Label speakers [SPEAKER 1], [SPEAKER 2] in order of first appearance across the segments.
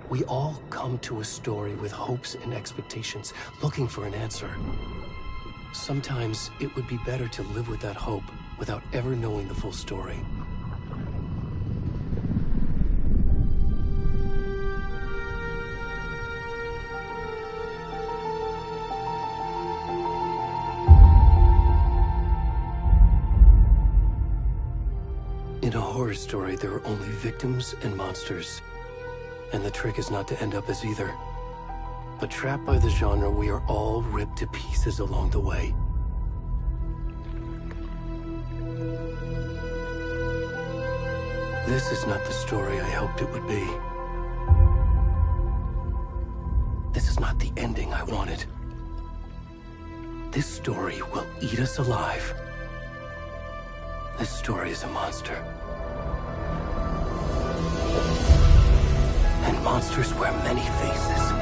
[SPEAKER 1] We all come to a story with hopes and expectations, looking for an answer. Sometimes it would be better to live with that hope without ever knowing the full story. In a horror story, there are only victims and monsters. And the trick is not to end up as either. But trapped by the genre, we are all ripped to pieces along the way. This is not the story I hoped it would be. This is not the ending I wanted. This story will eat us alive. This story is a monster. And monsters wear many faces.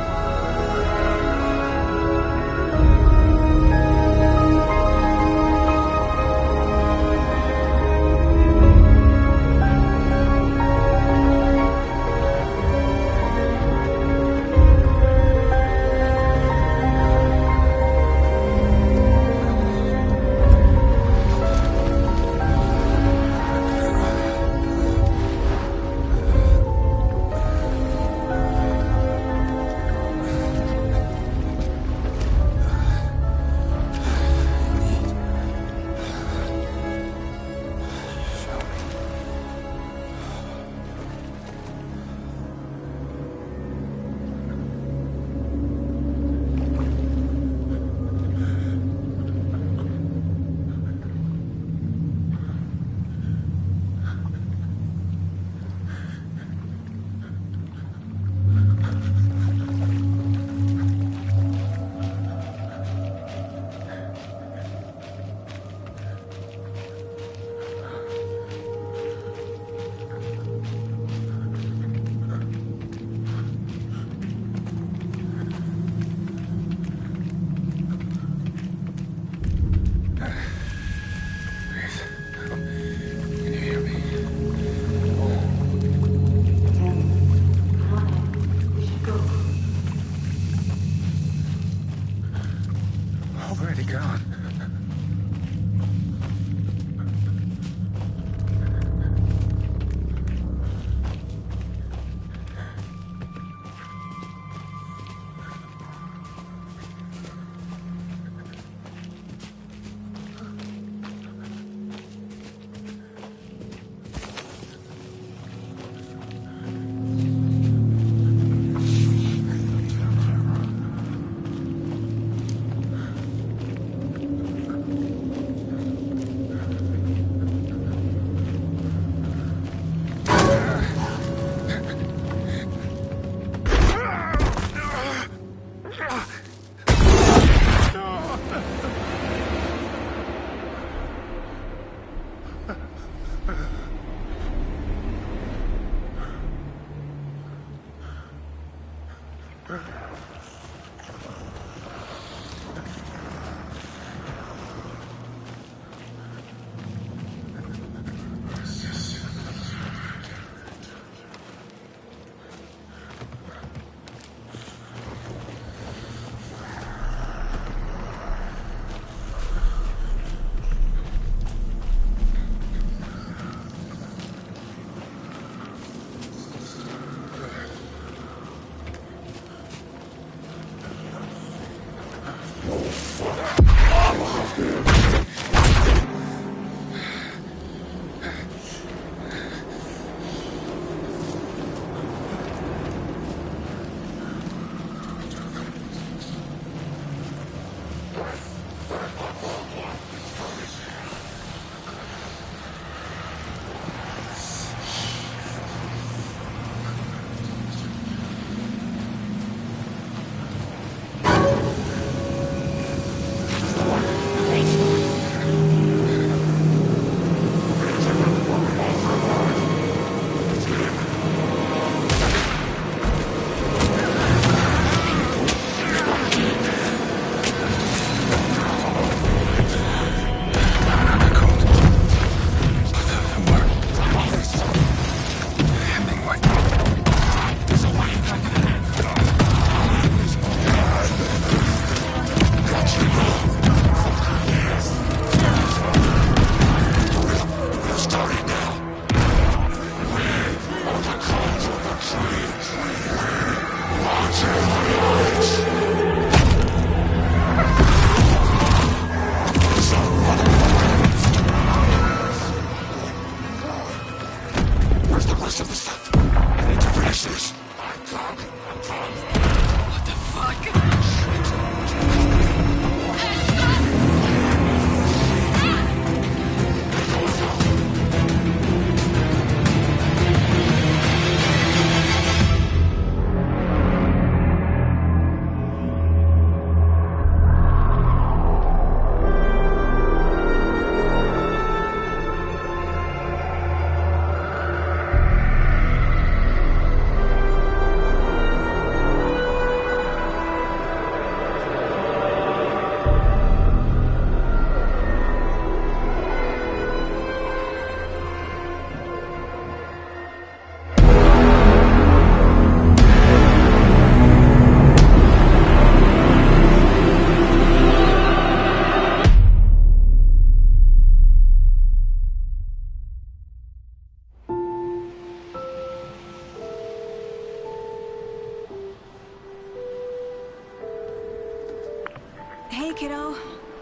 [SPEAKER 2] Hey, kiddo.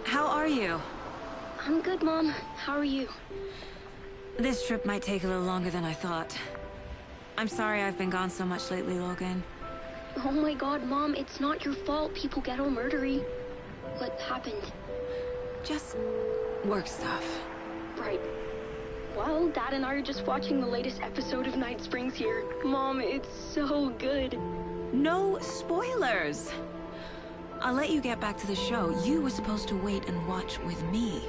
[SPEAKER 2] How are you?
[SPEAKER 3] I'm good, Mom. How are you?
[SPEAKER 2] This trip might take a little longer than I thought. I'm sorry I've been gone so much lately, Logan.
[SPEAKER 3] Oh my god, Mom, it's not your fault people get all murdery. What happened?
[SPEAKER 2] Just work stuff.
[SPEAKER 3] Right. Well, Dad and I are just watching the latest episode of Night Springs here. Mom, it's so good.
[SPEAKER 2] No spoilers! I'll let you get back to the show. You were supposed to wait and watch with me.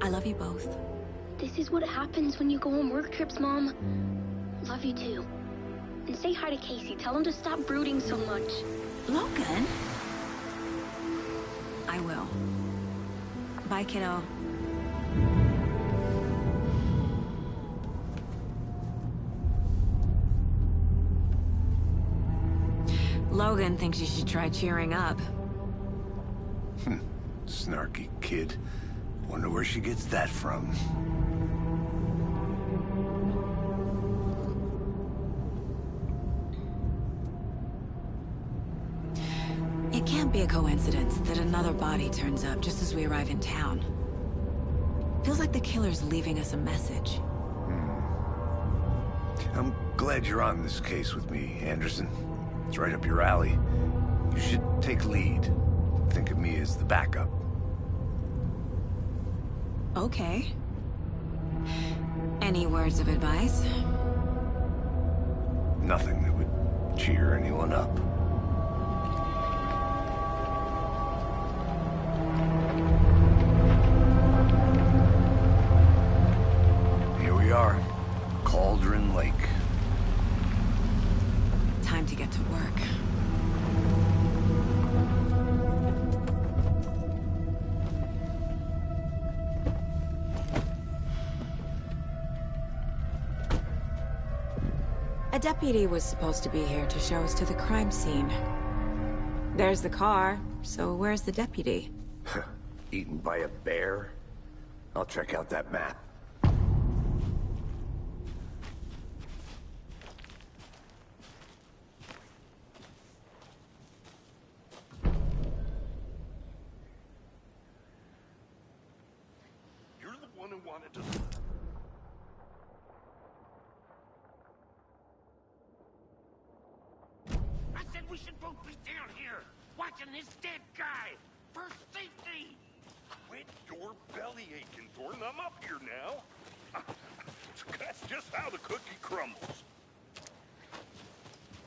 [SPEAKER 2] I love you both.
[SPEAKER 3] This is what happens when you go on work trips, Mom. Love you too. And say hi to Casey. Tell him to stop brooding so much.
[SPEAKER 2] Logan? I will. Bye, kiddo. Logan thinks you should try cheering up.
[SPEAKER 4] Snarky kid. Wonder where she gets that from.
[SPEAKER 2] It can't be a coincidence that another body turns up just as we arrive in town. Feels like the killer's leaving us a message.
[SPEAKER 4] I'm glad you're on this case with me, Anderson. It's right up your alley. You should take lead. Think of me as the backup.
[SPEAKER 2] Okay. Any words of advice?
[SPEAKER 4] Nothing that would cheer anyone up. Here we are. Cauldron Lake.
[SPEAKER 2] Time to get to work. A deputy was supposed to be here to show us to the crime scene. There's the car, so where's the deputy?
[SPEAKER 4] Eaten by a bear? I'll check out that map.
[SPEAKER 5] You're the one who wanted to... I said we should both be down here, watching this dead guy, for safety. Quit your belly aching, Thornton. I'm up here now. That's just how the cookie crumbles.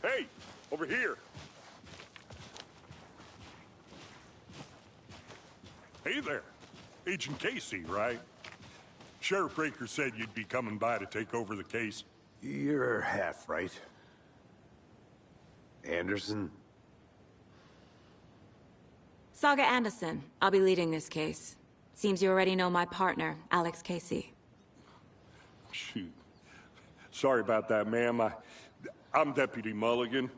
[SPEAKER 5] Hey, over here. Hey there. Agent Casey, right? Sheriff Breaker said you'd be coming by to take over the case.
[SPEAKER 4] You're half right. Anderson?
[SPEAKER 2] Saga Anderson. I'll be leading this case. Seems you already know my partner, Alex Casey.
[SPEAKER 5] Shoot. Sorry about that, ma'am. I'm Deputy Mulligan.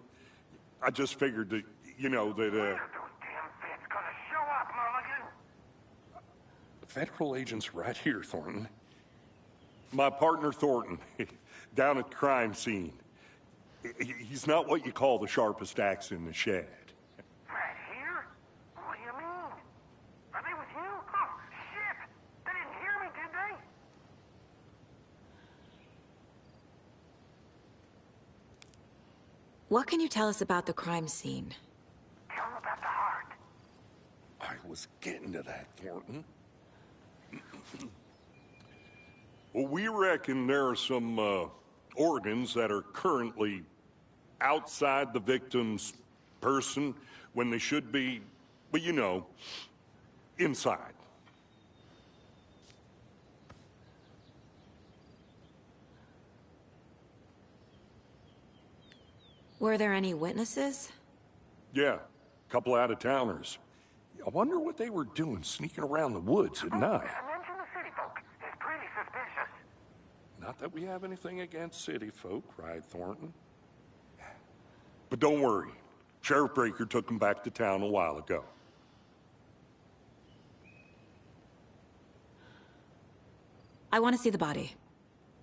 [SPEAKER 5] I just figured that, you know, that, Federal agent's right here, Thornton. My partner, Thornton, down at the crime scene. He's not what you call the sharpest axe in the shed.
[SPEAKER 6] Right here? What do you mean? Are they with you? Oh, shit! They didn't hear me, did they?
[SPEAKER 2] What can you tell us about the crime scene?
[SPEAKER 6] Tell them about the heart.
[SPEAKER 5] I was getting to that, Thornton. Well, we reckon there are some, organs that are currently outside the victim's person when they should be, well, you know, inside.
[SPEAKER 2] Were there any witnesses?
[SPEAKER 5] Yeah, a couple out-of-towners. I wonder what they were doing sneaking around the woods at night.
[SPEAKER 6] Mention the city folk. It's pretty suspicious.
[SPEAKER 5] Not that we have anything against city folk, right, Thornton? But don't worry. Sheriff Breaker took them back to town a while ago.
[SPEAKER 2] I want to see the body.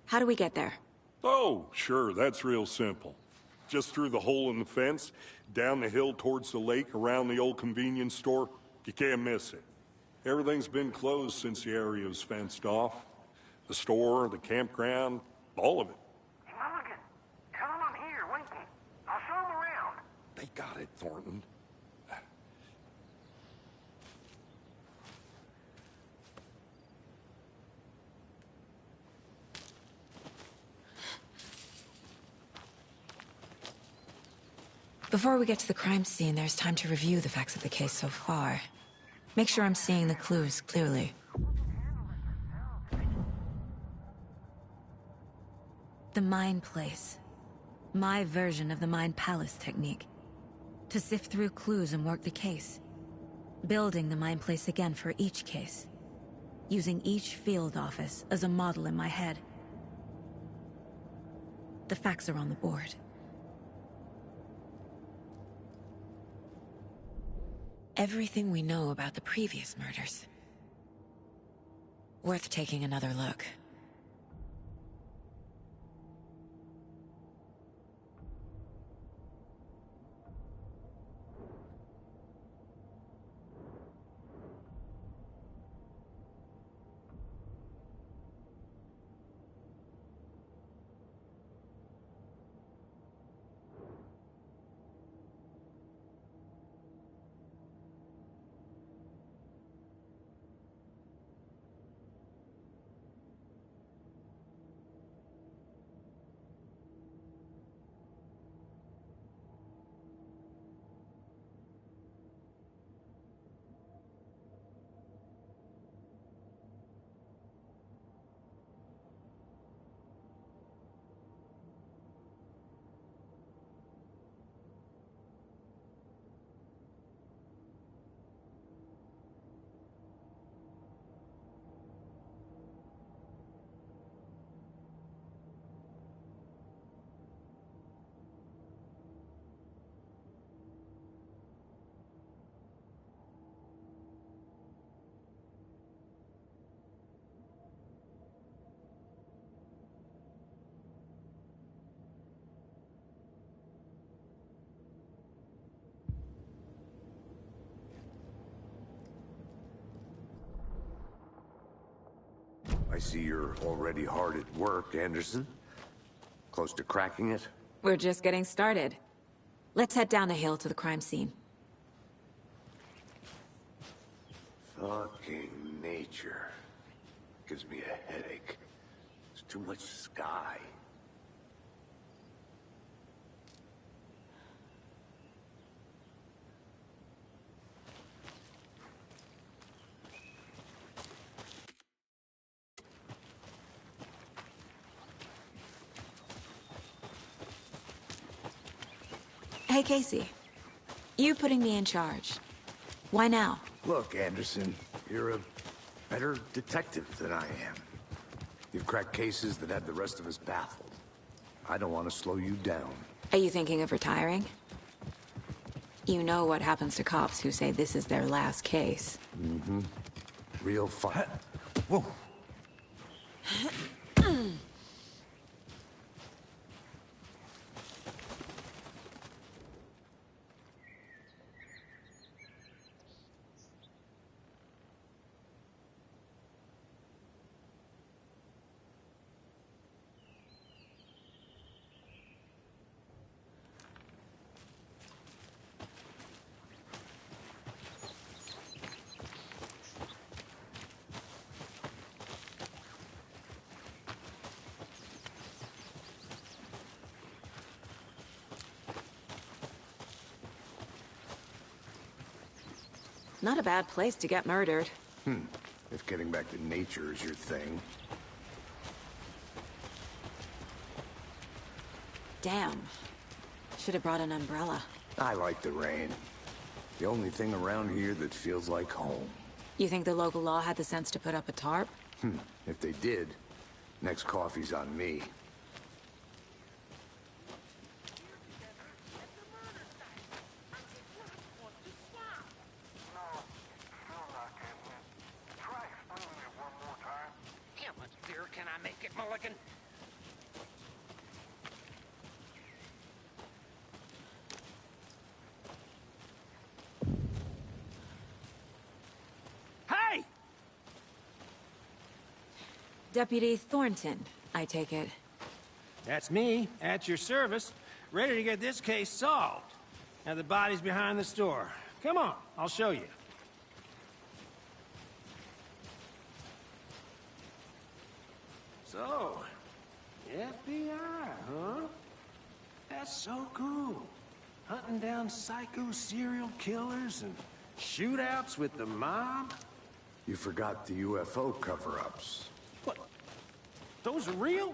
[SPEAKER 2] How do we get there?
[SPEAKER 5] Oh, sure, that's real simple. Just through the hole in the fence, down the hill towards the lake, around the old convenience store. You can't miss it. Everything's been closed since the area was fenced off. The store, the campground, all of it.
[SPEAKER 6] Hey, Mulligan, tell him I'm here, waiting. I'll show him around.
[SPEAKER 5] They got it, Thornton.
[SPEAKER 2] Before we get to the crime scene, there's time to review the facts of the case so far. Make sure I'm seeing the clues clearly. The Mind Place. My version of the Mind Palace technique. To sift through clues and work the case. Building the Mind Place again for each case. Using each field office as a model in my head. The facts are on the board. Everything we know about the previous murders. Worth taking another look.
[SPEAKER 4] I see you're already hard at work, Anderson. Close to cracking it?
[SPEAKER 2] We're just getting started. Let's head down the hill to the crime scene.
[SPEAKER 4] Fucking nature. Gives me a headache. There's too much sky.
[SPEAKER 2] Hey, Casey. You putting me in charge. Why now?
[SPEAKER 4] Look, Anderson, you're a better detective than I am. You've cracked cases that had the rest of us baffled. I don't want to slow you down.
[SPEAKER 2] Are you thinking of retiring? You know what happens to cops who say this is their last case.
[SPEAKER 4] Mm-hmm. Real fun. Whoa.
[SPEAKER 2] Not a bad place to get murdered.
[SPEAKER 4] If getting back to nature is your thing.
[SPEAKER 2] Damn. Should have brought an umbrella.
[SPEAKER 4] I like the rain. The only thing around here that feels like home.
[SPEAKER 2] You think the local law had the sense to put up a tarp?
[SPEAKER 4] If they did, next coffee's on me.
[SPEAKER 6] Try explaining it one more time.
[SPEAKER 7] How much clearer can I make it, Mulligan?
[SPEAKER 2] Deputy Thornton, I take it.
[SPEAKER 7] That's me, at your service, ready to get this case solved. Now the body's behind the store. Come on, I'll show you. So, FBI, huh? That's so cool. Hunting down psycho serial killers and shootouts with the mob.
[SPEAKER 4] You forgot the UFO cover-ups.
[SPEAKER 7] What? Those are real?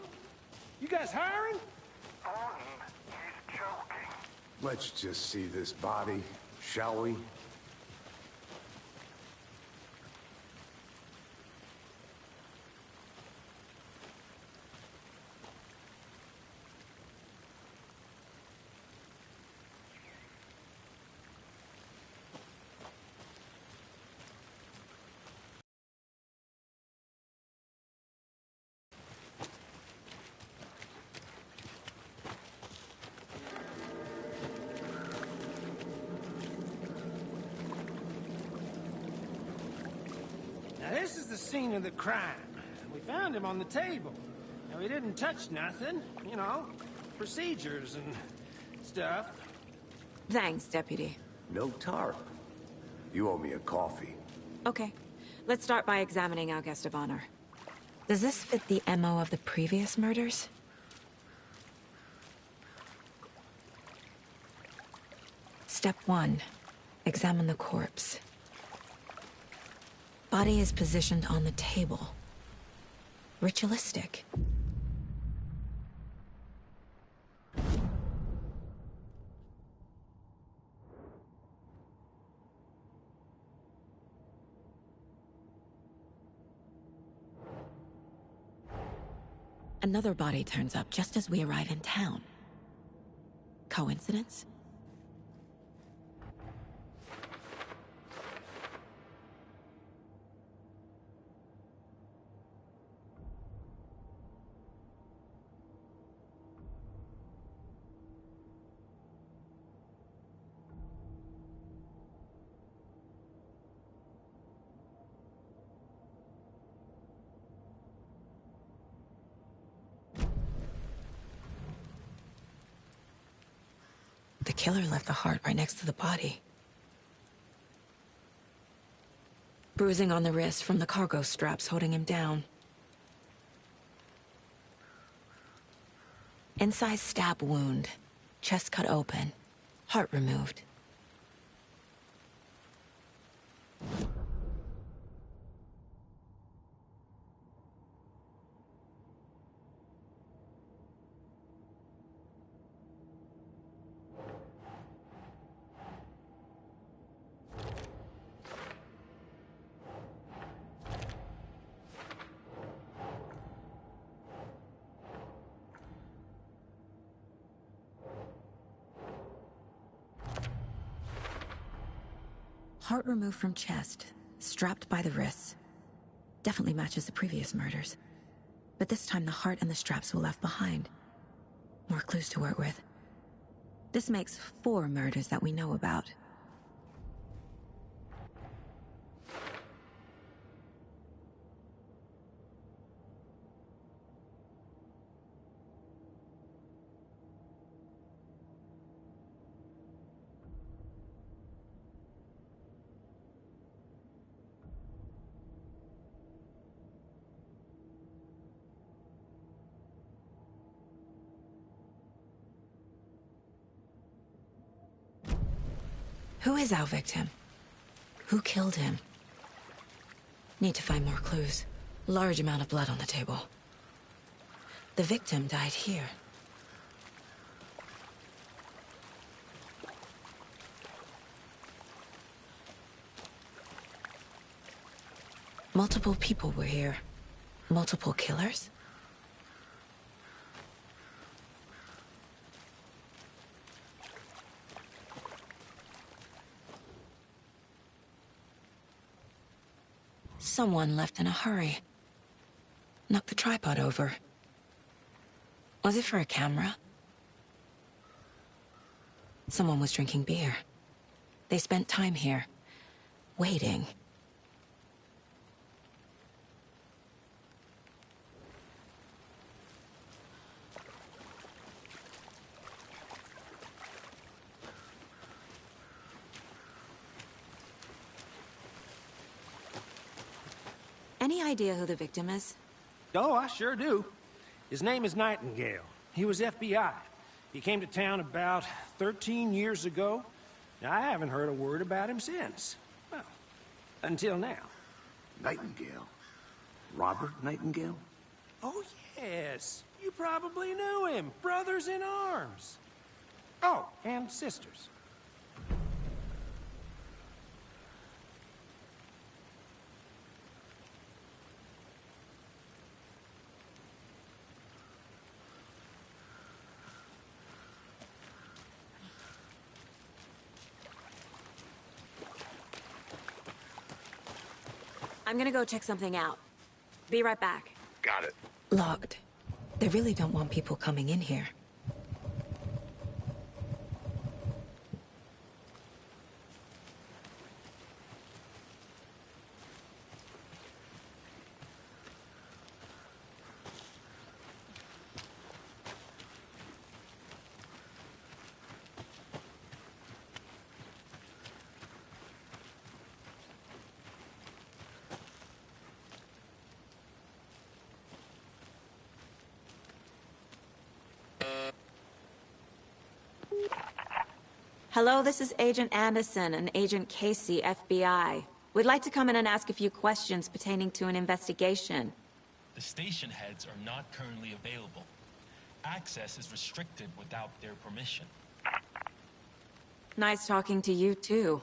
[SPEAKER 7] You guys hiring?
[SPEAKER 6] Thornton, he's joking.
[SPEAKER 4] Let's just see this body, shall we?
[SPEAKER 7] Now this is the scene of the crime. We found him on the table. Now he didn't touch nothing, you know, procedures and stuff.
[SPEAKER 2] Thanks, Deputy.
[SPEAKER 4] No tarp. You owe me a coffee.
[SPEAKER 2] Okay. Let's start by examining our guest of honor. Does this fit the MO of the previous murders? Step 1. Examine the corpse. Body is positioned on the table. Ritualistic. Another body turns up just as we arrive in town. Coincidence? The killer left the heart right next to the body. Bruising on the wrist from the cargo straps holding him down. Incised stab wound. Chest cut open. Heart removed. Heart removed from chest, strapped by the wrists. Definitely matches the previous murders. But this time the heart and the straps were left behind. More clues to work with. This makes 4 murders that we know about. Who is our victim? Who killed him? Need to find more clues. Large amount of blood on the table. The victim died here. Multiple people were here. Multiple killers? Someone left in a hurry. Knocked the tripod over. Was it for a camera? Someone was drinking beer. They spent time here, waiting. Any idea who the victim is?
[SPEAKER 7] Oh, I sure do. His name is Nightingale. He was FBI. He came to town about 13 years ago. I haven't heard a word about him since. Well, until now.
[SPEAKER 4] Nightingale? Robert Nightingale?
[SPEAKER 7] Oh, yes. You probably knew him. Brothers in arms. Oh, and sisters.
[SPEAKER 2] I'm gonna go check something out. Be right back.
[SPEAKER 4] Got it.
[SPEAKER 2] Locked. They really don't want people coming in here. Hello, this is Agent Anderson and Agent Casey, FBI. We'd like to come in and ask a few questions pertaining to an investigation.
[SPEAKER 8] The station heads are not currently available. Access is restricted without their permission.
[SPEAKER 2] Nice talking to you, too.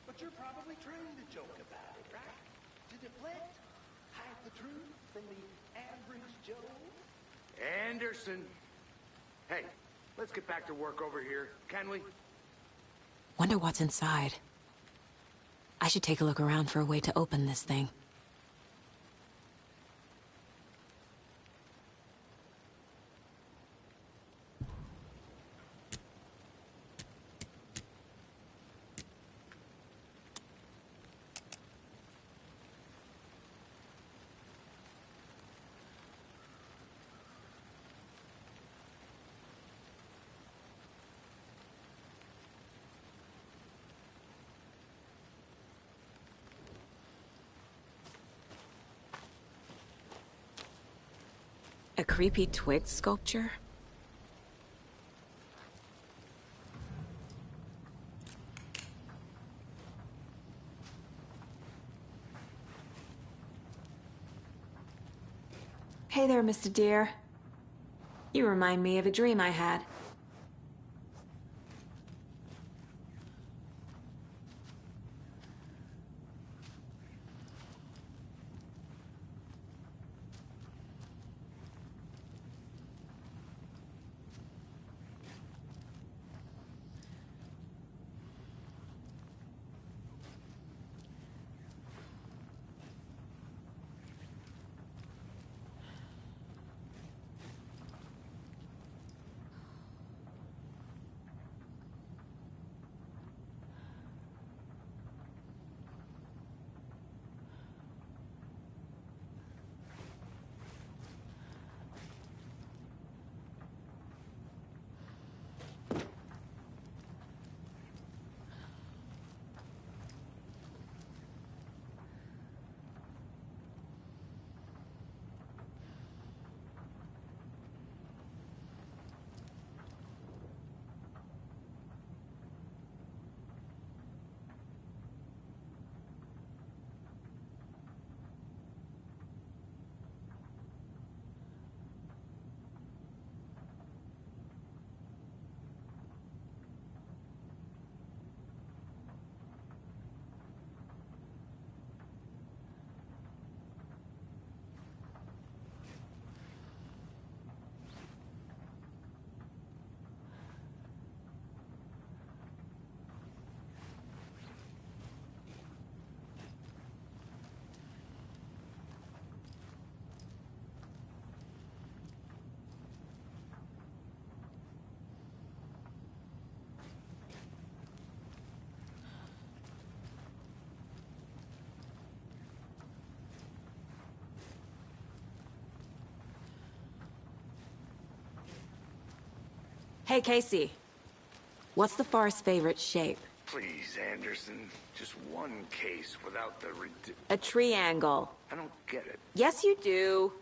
[SPEAKER 7] But you're probably trained to joke about it, right? To deflect, hide the truth from the average Joe.
[SPEAKER 4] Anderson. Hey, let's get back to work over here, can we?
[SPEAKER 2] Wonder what's inside. I should take a look around for a way to open this thing. A creepy twig sculpture? Hey there, Mr. Deer. You remind me of a dream I had. Hey, Casey. What's the far's favorite shape?
[SPEAKER 4] Please, Anderson. Just one case without the
[SPEAKER 2] A triangle.
[SPEAKER 4] I don't get it.
[SPEAKER 2] Yes, you do.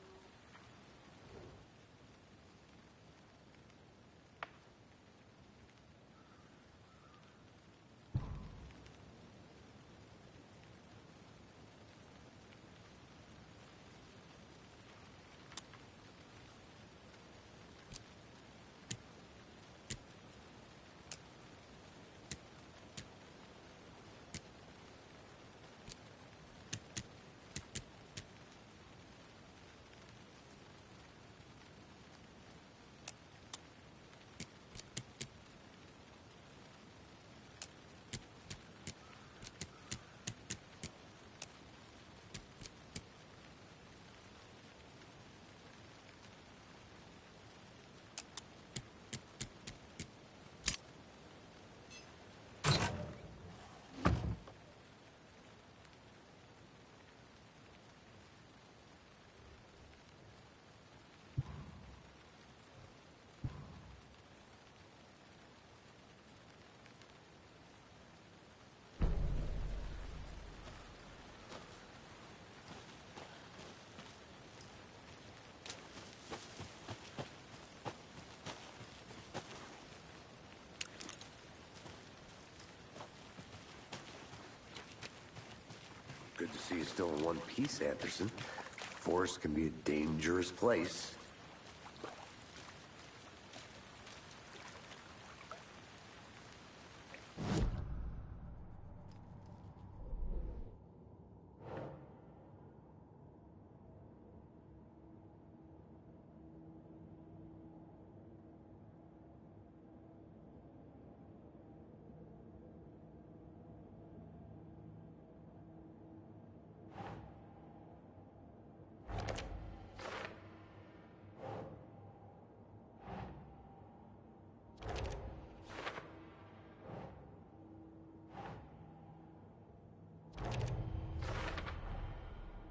[SPEAKER 4] Good to see you still in one piece, Anderson. Forest can be a dangerous place.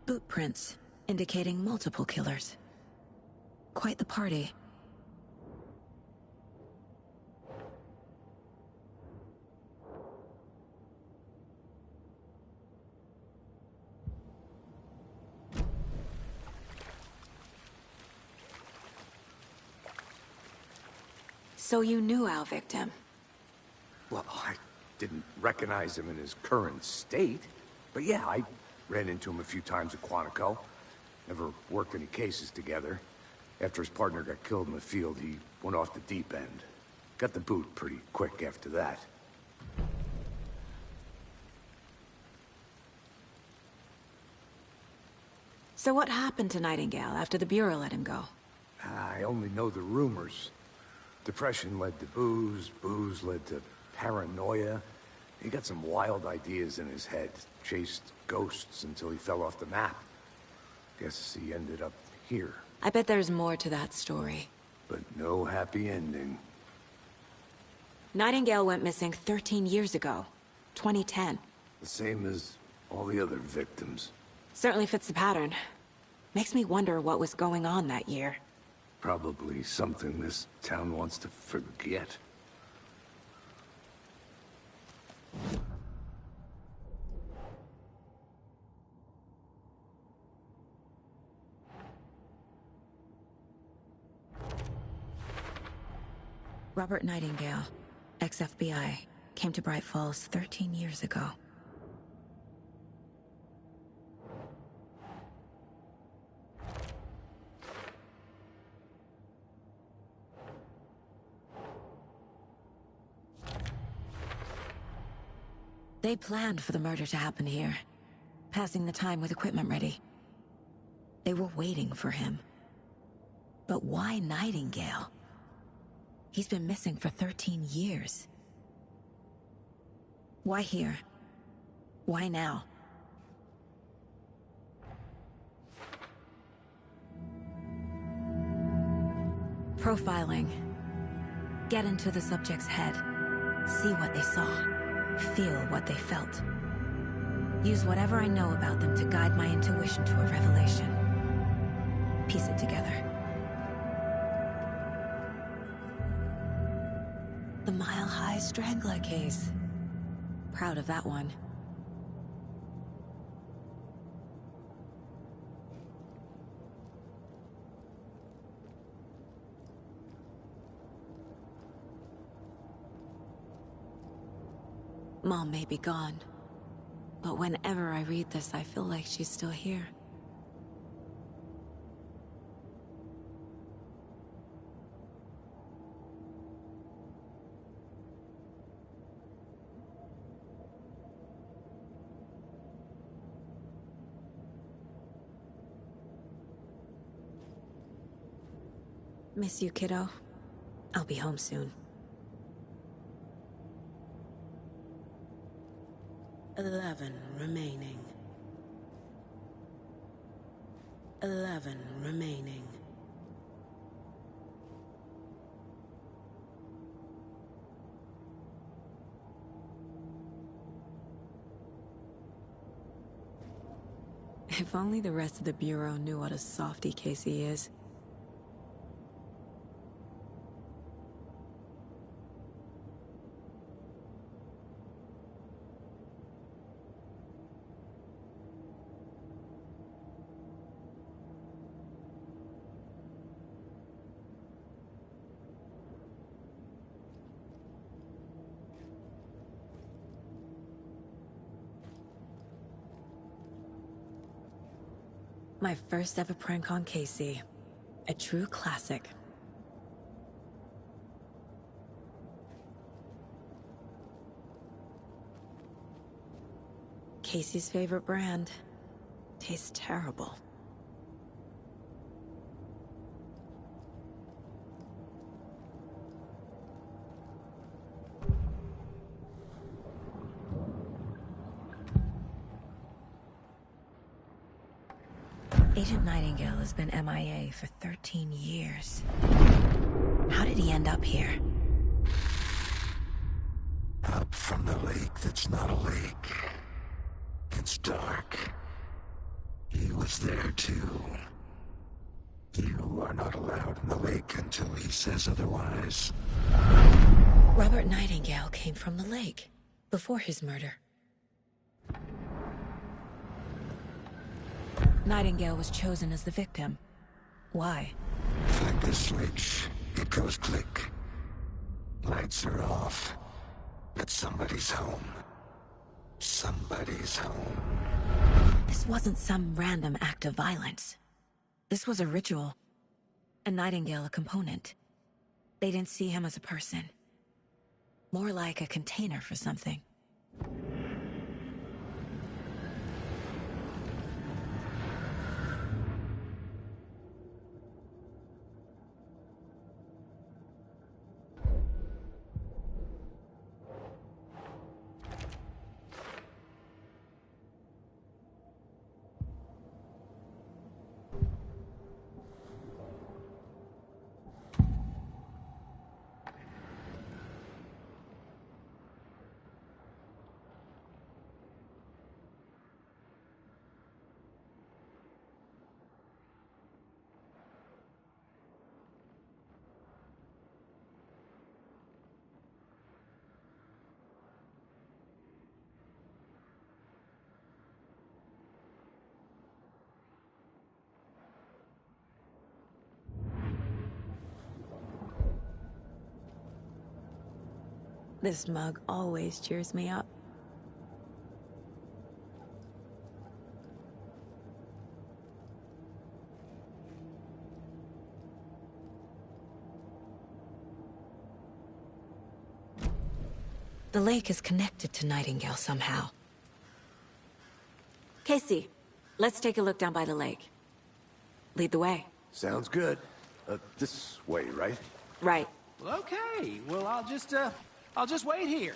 [SPEAKER 2] Boot prints, indicating multiple killers. Quite the party. So you knew our victim?
[SPEAKER 4] Well, I didn't recognize him in his current state. But yeah, I ran into him a few times at Quantico. Never worked any cases together. After his partner got killed in the field, he went off the deep end. Got the boot pretty quick after that.
[SPEAKER 2] So what happened to Nightingale after the Bureau let him go?
[SPEAKER 4] I only know the rumors. Depression led to booze, booze led to paranoia. He got some wild ideas in his head, chased ghosts until he fell off the map. Guess he ended up here.
[SPEAKER 2] I bet there's more to that story.
[SPEAKER 4] But no happy ending.
[SPEAKER 2] Nightingale went missing 13 years ago. 2010.
[SPEAKER 4] The same as all the other victims.
[SPEAKER 2] Certainly fits the pattern. Makes me wonder what was going on that year.
[SPEAKER 4] Probably something this town wants to forget.
[SPEAKER 2] Robert Nightingale, ex-FBI, came to Bright Falls 13 years ago. They planned for the murder to happen here, passing the time with equipment ready. They were waiting for him. But why Nightingale? He's been missing for 13 years. Why here? Why now? Profiling. Get into the subject's head. See what they saw. Feel what they felt. Use whatever I know about them to guide my intuition to a revelation. Piece it together. high strangler case. Proud of that one. Mom may be gone, but whenever I read this, I feel like she's still here. Miss you, kiddo. I'll be home soon.
[SPEAKER 9] 11 remaining. 11 remaining.
[SPEAKER 2] If only the rest of the Bureau knew what a softy Casey is. My first ever prank on Casey. A true classic. Casey's favorite brand. Tastes terrible. Agent Nightingale has been MIA for 13 years. How did he end up here?
[SPEAKER 10] Up from the lake that's not a lake. It's dark. He was there too. You are not allowed in the lake until he says otherwise.
[SPEAKER 2] Robert Nightingale came from the lake, before his murder. Nightingale was chosen as the victim. Why?
[SPEAKER 10] Flick the switch, it goes click. Lights are off, but somebody's home. Somebody's home.
[SPEAKER 2] This wasn't some random act of violence. This was a ritual. And Nightingale a component. They didn't see him as a person. More like a container for something. This mug always cheers me up. The lake is connected to Nightingale somehow. Casey, let's take a look down by the lake. Lead the way.
[SPEAKER 4] Sounds good. This way, right?
[SPEAKER 2] Right.
[SPEAKER 7] Well, okay. Well, I'll just wait here.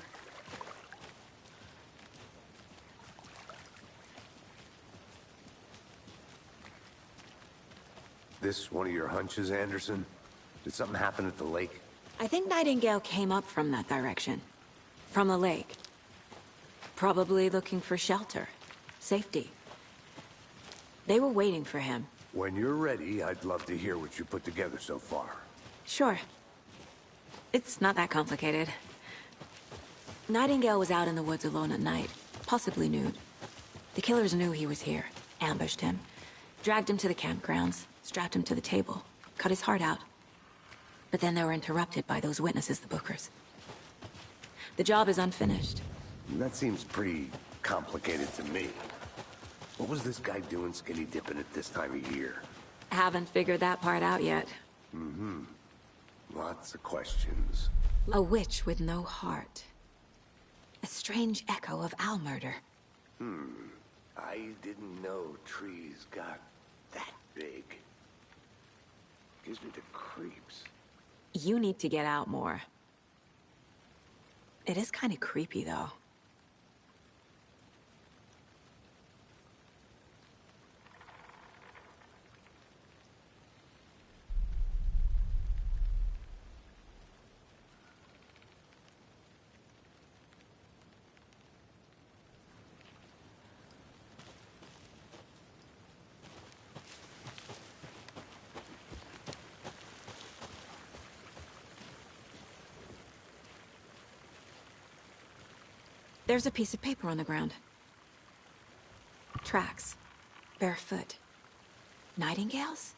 [SPEAKER 4] This one of your hunches, Anderson? Did something happen at the lake?
[SPEAKER 2] I think Nightingale came up from that direction. From the lake. Probably looking for shelter. Safety. They were waiting for him.
[SPEAKER 4] When you're ready, I'd love to hear what you put together so far.
[SPEAKER 2] Sure. It's not that complicated. Nightingale was out in the woods alone at night, possibly nude. The killers knew he was here, ambushed him, dragged him to the campgrounds, strapped him to the table, cut his heart out. But then they were interrupted by those witnesses, the Bookers. The job is unfinished.
[SPEAKER 4] That seems pretty complicated to me. What was this guy doing skinny dipping at this time of year?
[SPEAKER 2] Haven't figured that part out yet.
[SPEAKER 4] Mm-hmm. Lots of questions.
[SPEAKER 2] A witch with no heart. A strange echo of owl murder.
[SPEAKER 4] I didn't know trees got that big. Gives me the creeps.
[SPEAKER 2] You need to get out more. It is kind of creepy, though. There's a piece of paper on the ground. Tracks. Barefoot. Nightingales?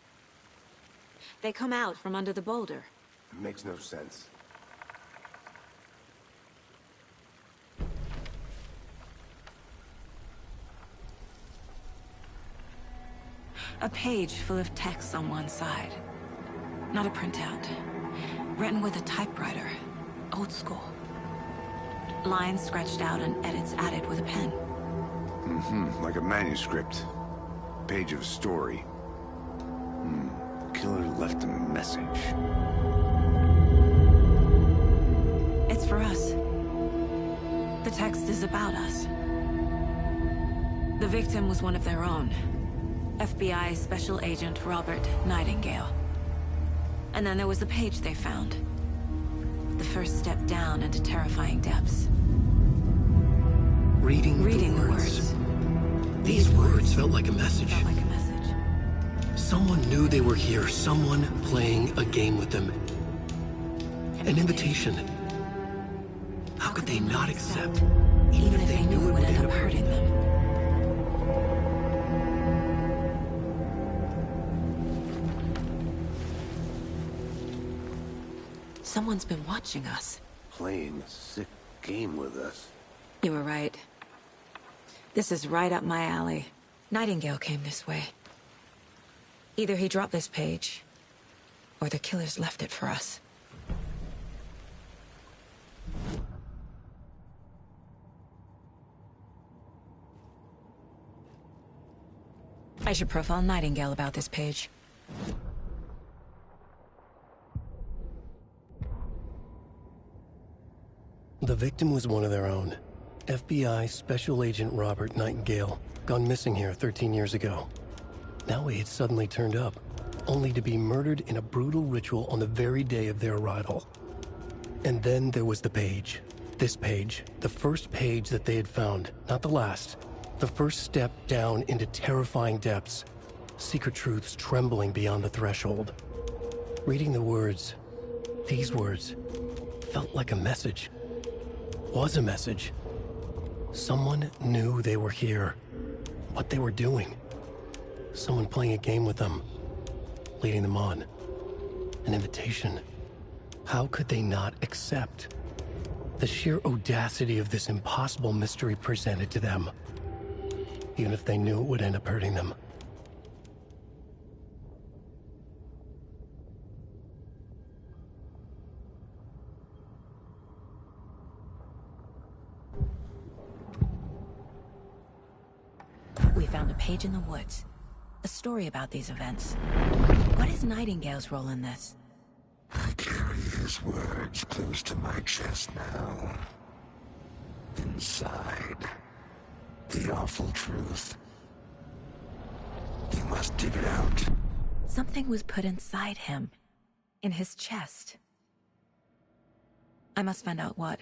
[SPEAKER 2] They come out from under the boulder.
[SPEAKER 4] It makes no sense.
[SPEAKER 2] A page full of text on one side. Not a printout. Written with a typewriter. Old school. Lines scratched out and edits added with a pen.
[SPEAKER 4] Mm-hmm, like a manuscript. Page of a story. Killer left a message.
[SPEAKER 2] It's for us. The text is about us. The victim was one of their own. FBI Special Agent Robert Nightingale. And then there was the page they found. The first step down into terrifying depths.
[SPEAKER 1] Reading the words. These words felt like a message. Someone knew they were here. Someone playing a game with them. An invitation. How could they not accept, even if they knew it would end up hurting them?
[SPEAKER 2] Someone's been watching us.
[SPEAKER 4] Playing a sick game with us.
[SPEAKER 2] You were right. This is right up my alley. Nightingale came this way. Either he dropped this page, or the killers left it for us. I should profile Nightingale about this page.
[SPEAKER 1] The victim was one of their own. FBI Special Agent Robert Nightingale, gone missing here 13 years ago. Now he had suddenly turned up, only to be murdered in a brutal ritual on the very day of their arrival. And then there was the page. This page, the first page that they had found, not the last. The first step down into terrifying depths. Secret truths trembling beyond the threshold. Reading the words, these words, felt like a message. Was a message. Someone knew they were here. What they were doing. Someone playing a game with them. Leading them on. An invitation. How could they not accept? The sheer audacity of this impossible mystery presented to them. Even if they knew it would end up hurting them.
[SPEAKER 2] We found a page in the woods. A story about these events. What is Nightingale's role in this?
[SPEAKER 10] I carry his words close to my chest now. Inside, the awful truth. You must dig it out.
[SPEAKER 2] Something was put inside him. In his chest. I must find out what.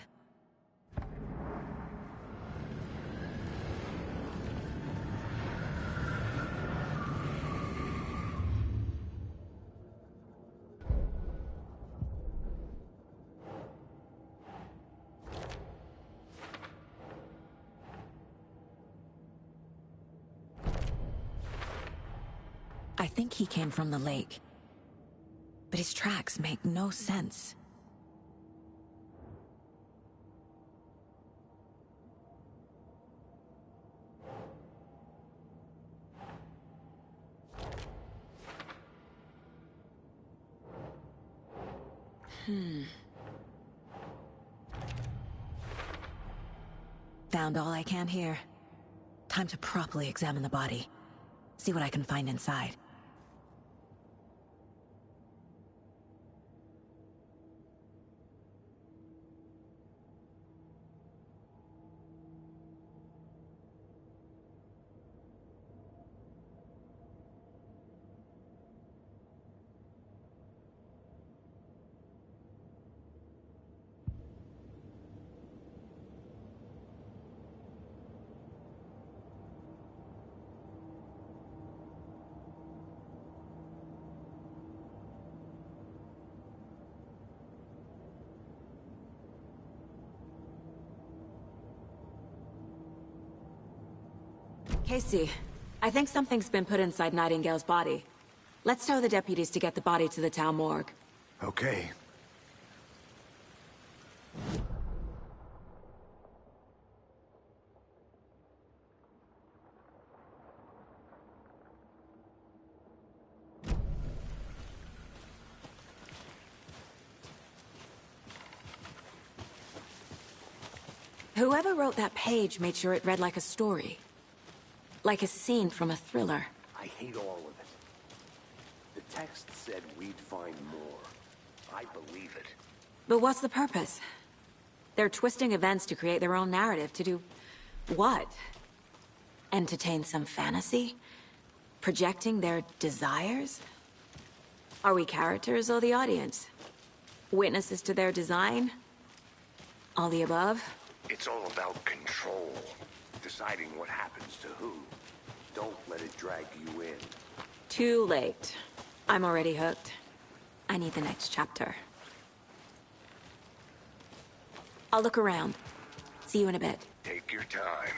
[SPEAKER 2] I think he came from the lake. But his tracks make no sense. Found all I can here. Time to properly examine the body. See what I can find inside. Casey, I think something's been put inside Nightingale's body. Let's tell the deputies to get the body to the town morgue.
[SPEAKER 4] Okay.
[SPEAKER 2] Whoever wrote that page made sure it read like a story. Like a scene from a thriller.
[SPEAKER 11] I hate all of it. The text said we'd find more. I believe it.
[SPEAKER 2] But what's the purpose? They're twisting events to create their own narrative to do... what? Entertain some fantasy? Projecting their desires? Are we characters or the audience? Witnesses to their design? All the above?
[SPEAKER 11] It's all about control. Deciding what happens to who. Don't let it drag you in.
[SPEAKER 2] Too late. I'm already hooked. I need the next chapter. I'll look around. See you in a bit.
[SPEAKER 11] Take your time.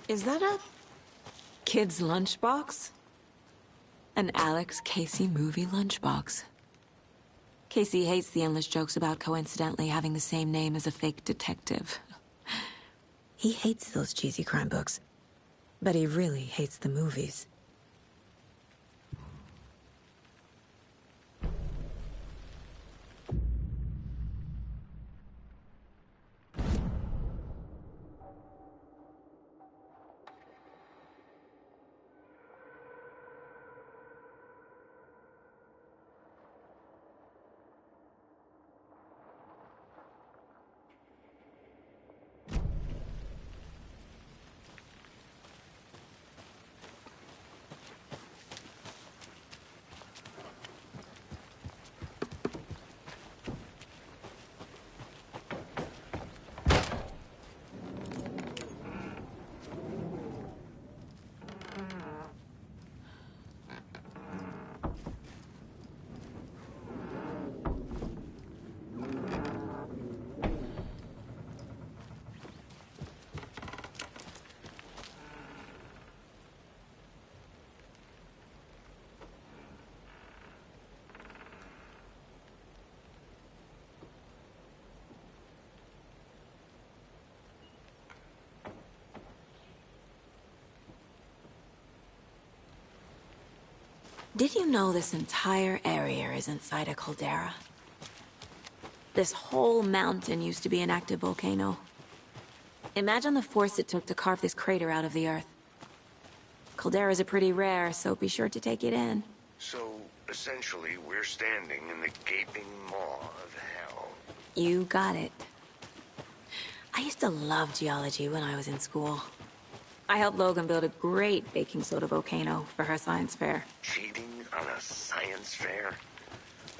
[SPEAKER 2] Is that a... kid's lunchbox? An Alex Casey movie lunchbox. Casey hates the endless jokes about coincidentally having the same name as a fake detective. He hates those cheesy crime books. But he really hates the movies. Did you know this entire area is inside a caldera? This whole mountain used to be an active volcano. Imagine the force it took to carve this crater out of the earth. Calderas are pretty rare, so be sure to take it in.
[SPEAKER 11] So, essentially, we're standing in the gaping maw of hell.
[SPEAKER 2] You got it. I used to love geology when I was in school. I helped Logan build a great baking soda volcano for her science fair.
[SPEAKER 11] Cheating on a science fair?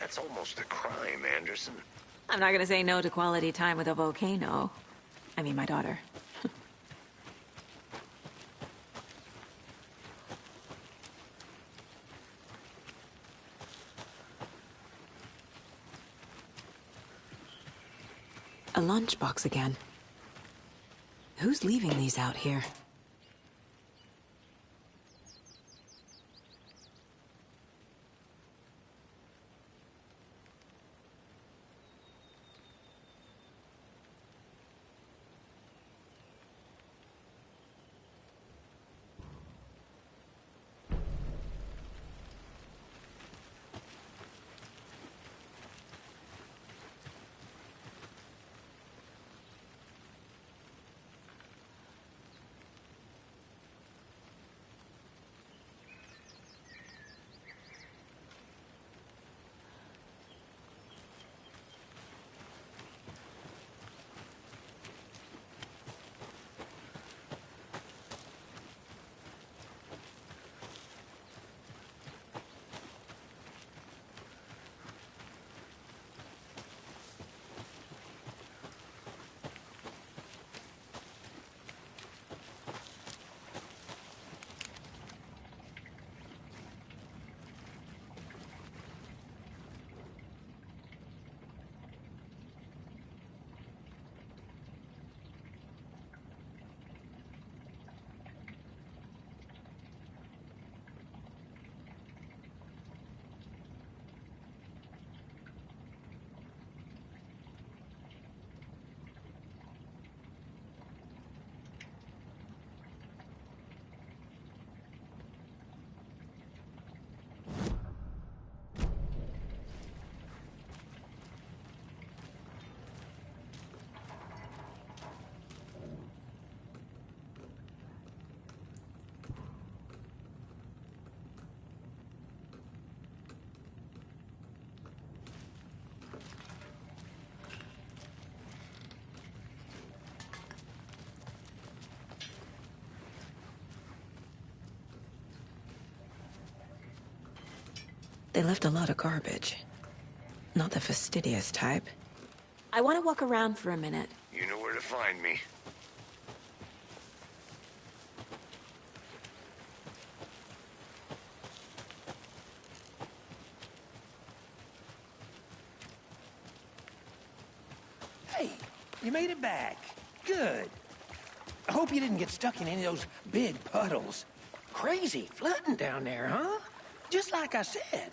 [SPEAKER 11] That's almost a crime, Anderson.
[SPEAKER 2] I'm not gonna say no to quality time with a volcano. I mean, my daughter. A lunchbox again. Who's leaving these out here? They left a lot of garbage. Not the fastidious type. I want to walk around for a minute.
[SPEAKER 11] You know where to find me.
[SPEAKER 7] Hey, you made it back. Good. I hope you didn't get stuck in any of those big puddles. Crazy flooding down there, huh? Just like I said.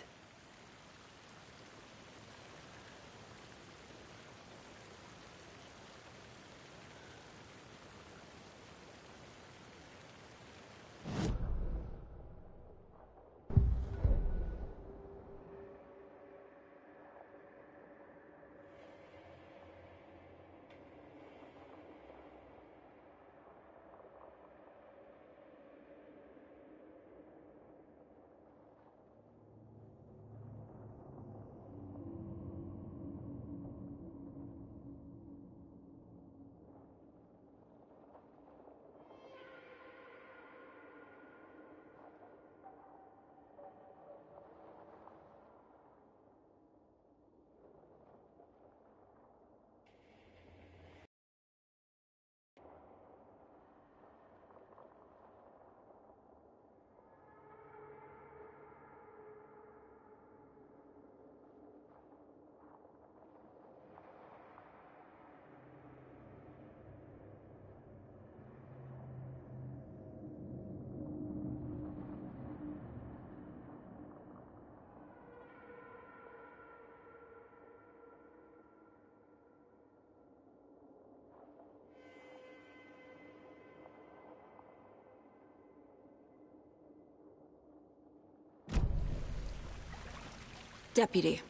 [SPEAKER 2] Deputy,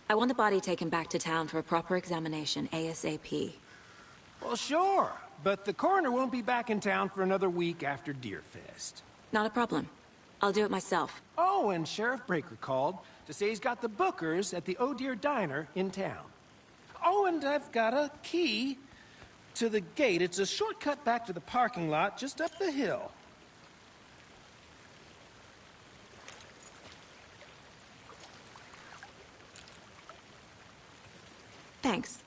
[SPEAKER 2] I want the body taken back to town for a proper examination, ASAP.
[SPEAKER 7] Well, sure. But the coroner won't be back in town for another week after Deerfest.
[SPEAKER 2] Not a problem. I'll do it myself.
[SPEAKER 7] Oh, and Sheriff Breaker called to say he's got the bookers at the Oh Dear Diner in town. Oh, and I've got a key to the gate. It's a shortcut back to the parking lot just up the hill.
[SPEAKER 2] Thanks.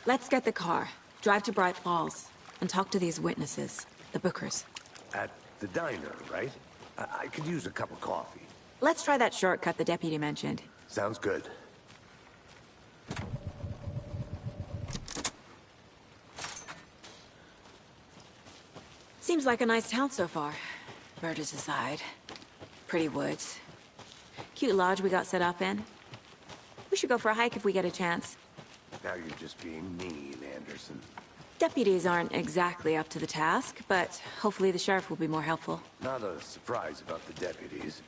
[SPEAKER 2] Let's get the car, drive to Bright Falls, and talk to these witnesses, the bookers.
[SPEAKER 4] At the diner, right? I could use a cup of coffee.
[SPEAKER 2] Let's try that shortcut the deputy mentioned.
[SPEAKER 4] Sounds good.
[SPEAKER 2] Seems like a nice town so far. Murders aside. Pretty woods. Cute lodge we got set up in. We should go for a hike if we get a chance.
[SPEAKER 4] Now you're just being mean, Anderson.
[SPEAKER 2] Deputies aren't exactly up to the task, but hopefully the sheriff will be more helpful.
[SPEAKER 4] Not a surprise about the deputies.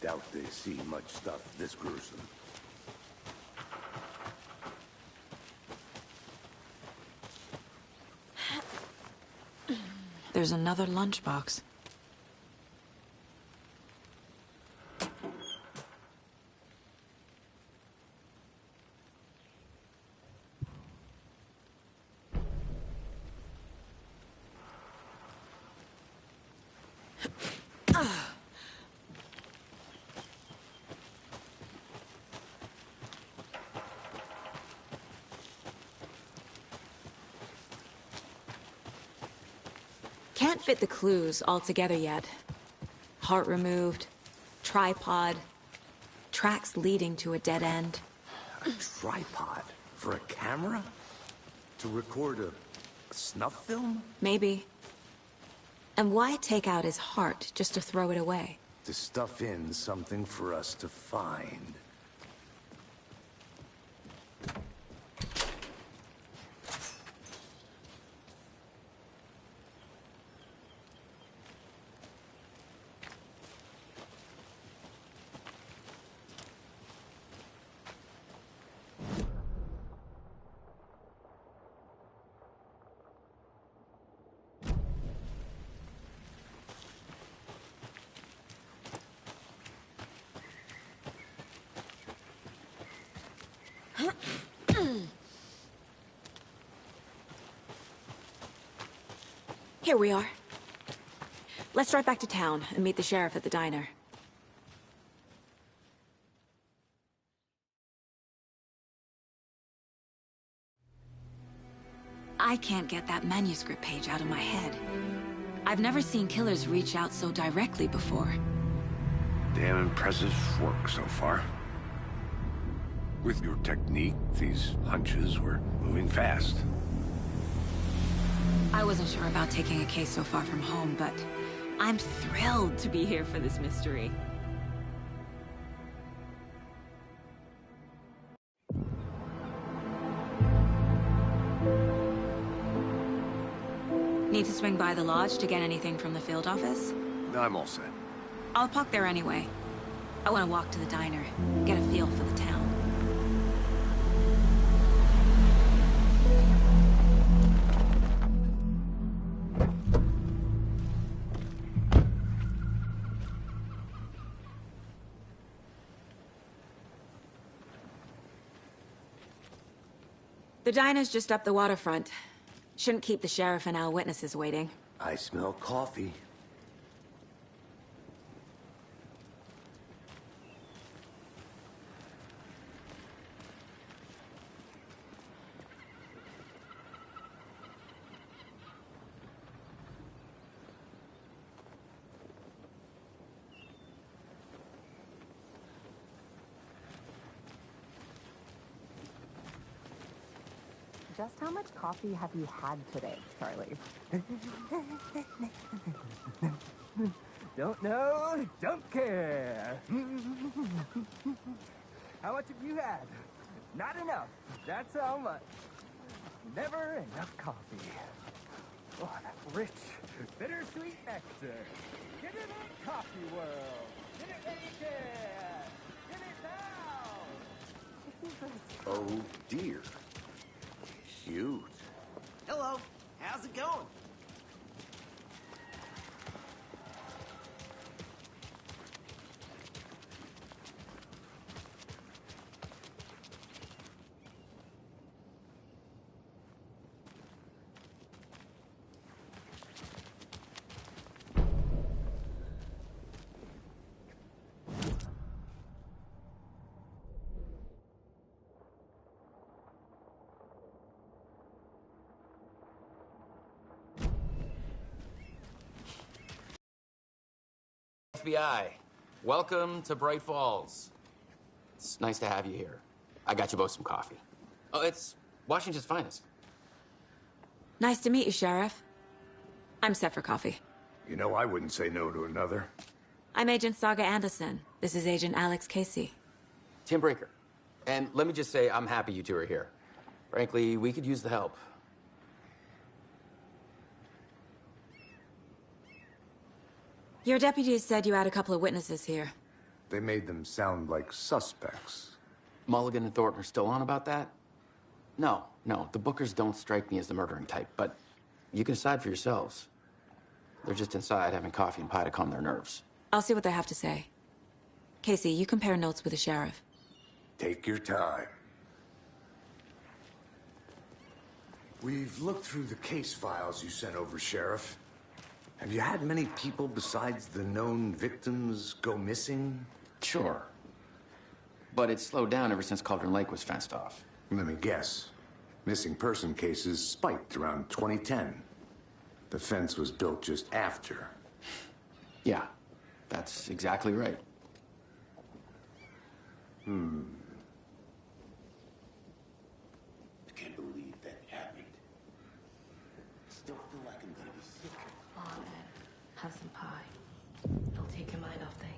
[SPEAKER 4] Doubt they see much stuff this gruesome.
[SPEAKER 2] There's another lunchbox. Can't fit the clues all together yet. Heart removed, tripod, tracks leading to a dead end.
[SPEAKER 4] A tripod? For a camera? To record a snuff film?
[SPEAKER 2] Maybe. And why take out his heart just to throw it away?
[SPEAKER 4] To stuff in something for us to find.
[SPEAKER 2] Here we are. Let's drive back to town and meet the sheriff at the diner. I can't get that manuscript page out of my head. I've never seen killers reach out so directly before.
[SPEAKER 4] Damn impressive work so far. With your technique, these hunches were moving fast.
[SPEAKER 2] I wasn't sure about taking a case so far from home, but I'm thrilled to be here for this mystery. Need to swing by the lodge to get anything from the field office?
[SPEAKER 4] No, I'm all set.
[SPEAKER 2] I'll park there anyway. I want to walk to the diner, get a feel for the town. The diner's just up the waterfront. Shouldn't keep the sheriff and our witnesses waiting.
[SPEAKER 4] I smell coffee.
[SPEAKER 12] Just how much coffee have you had today, Charlie? Don't know, don't care. How much have you had? Not enough. That's how much. Never enough coffee. Oh, that rich, bittersweet nectar. Get in that coffee world. Get it Take it! Get it now!
[SPEAKER 4] Oh, dear. Cute.
[SPEAKER 13] Hello. How's it going?
[SPEAKER 14] FBI, welcome to Bright Falls. It's nice to have you here. I got you both some coffee. Oh, it's Washington's finest.
[SPEAKER 2] Nice to meet you, Sheriff. I'm set for coffee.
[SPEAKER 4] You know, I wouldn't say no to another.
[SPEAKER 2] I'm Agent Saga Anderson. This is Agent Alex Casey.
[SPEAKER 14] Tim Breaker. And let me just say, I'm happy you two are here. Frankly, we could use the help.
[SPEAKER 2] Your deputies said you had a couple of witnesses here.
[SPEAKER 4] They made them sound like suspects.
[SPEAKER 14] Mulligan and Thornton are still on about that? No, the Bookers don't strike me as the murdering type, but you can decide for yourselves. They're just inside having coffee and pie to calm their nerves.
[SPEAKER 2] I'll see what they have to say. Casey, you compare notes with the sheriff.
[SPEAKER 4] Take your time. We've looked through the case files you sent over, Sheriff. Have you had many people besides the known victims go missing?
[SPEAKER 14] Sure. But it's slowed down ever since Cauldron Lake was fenced off.
[SPEAKER 4] Let me guess. Missing person cases spiked around 2010. The fence was built just after.
[SPEAKER 14] Yeah, that's exactly right.
[SPEAKER 10] I can't believe that happened. Still feel like I'm gonna be sick.
[SPEAKER 15] Come on, Ed. Have some pie. It'll take your mind off things.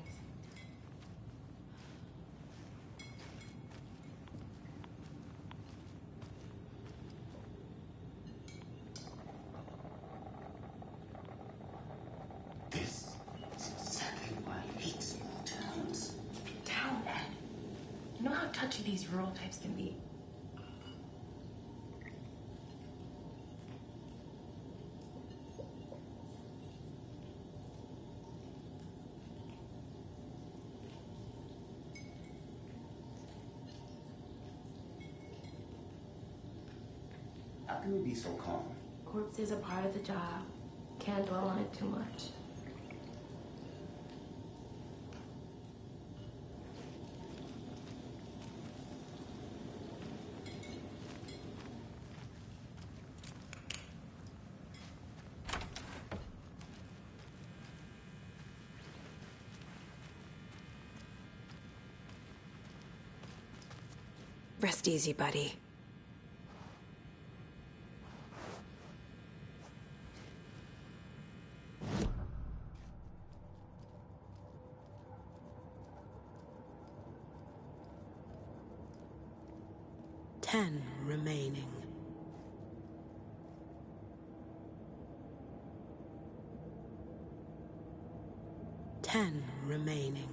[SPEAKER 10] This is exactly why I hate small towns.
[SPEAKER 15] Keep it down, Ed. You know how touchy these rural types can be.
[SPEAKER 10] How can you be so calm?
[SPEAKER 15] Corpses are part of the job. Can't dwell on it too much.
[SPEAKER 2] Rest easy, buddy.
[SPEAKER 9] Ten remaining. Ten remaining.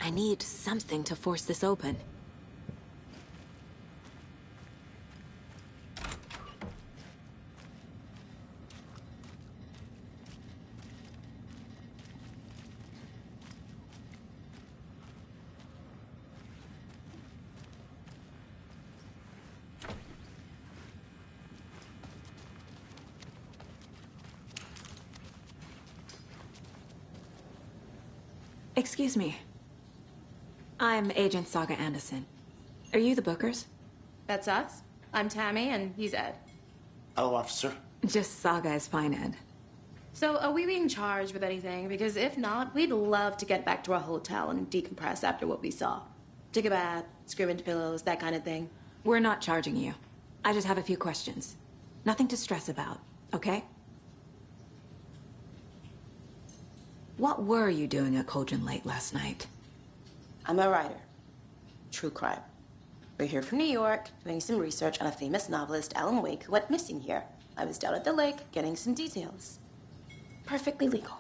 [SPEAKER 2] I need something to force this open. Excuse me. I'm Agent Saga Anderson. Are you the Bookers?
[SPEAKER 15] That's us. I'm Tammy, and he's Ed.
[SPEAKER 10] Hello, officer.
[SPEAKER 2] Just Saga is fine, Ed.
[SPEAKER 15] So, are we being charged with anything? Because if not, we'd love to get back to our hotel and decompress after what we saw. Take a bath, scream into pillows, that kind of thing.
[SPEAKER 2] We're not charging you. I just have a few questions. Nothing to stress about, okay? What were you doing at Cauldron Lake last night?
[SPEAKER 15] I'm a writer. True crime. We're here from New York, doing some research on a famous novelist, Alan Wake, who went missing here. I was down at the lake, getting some details. Perfectly legal.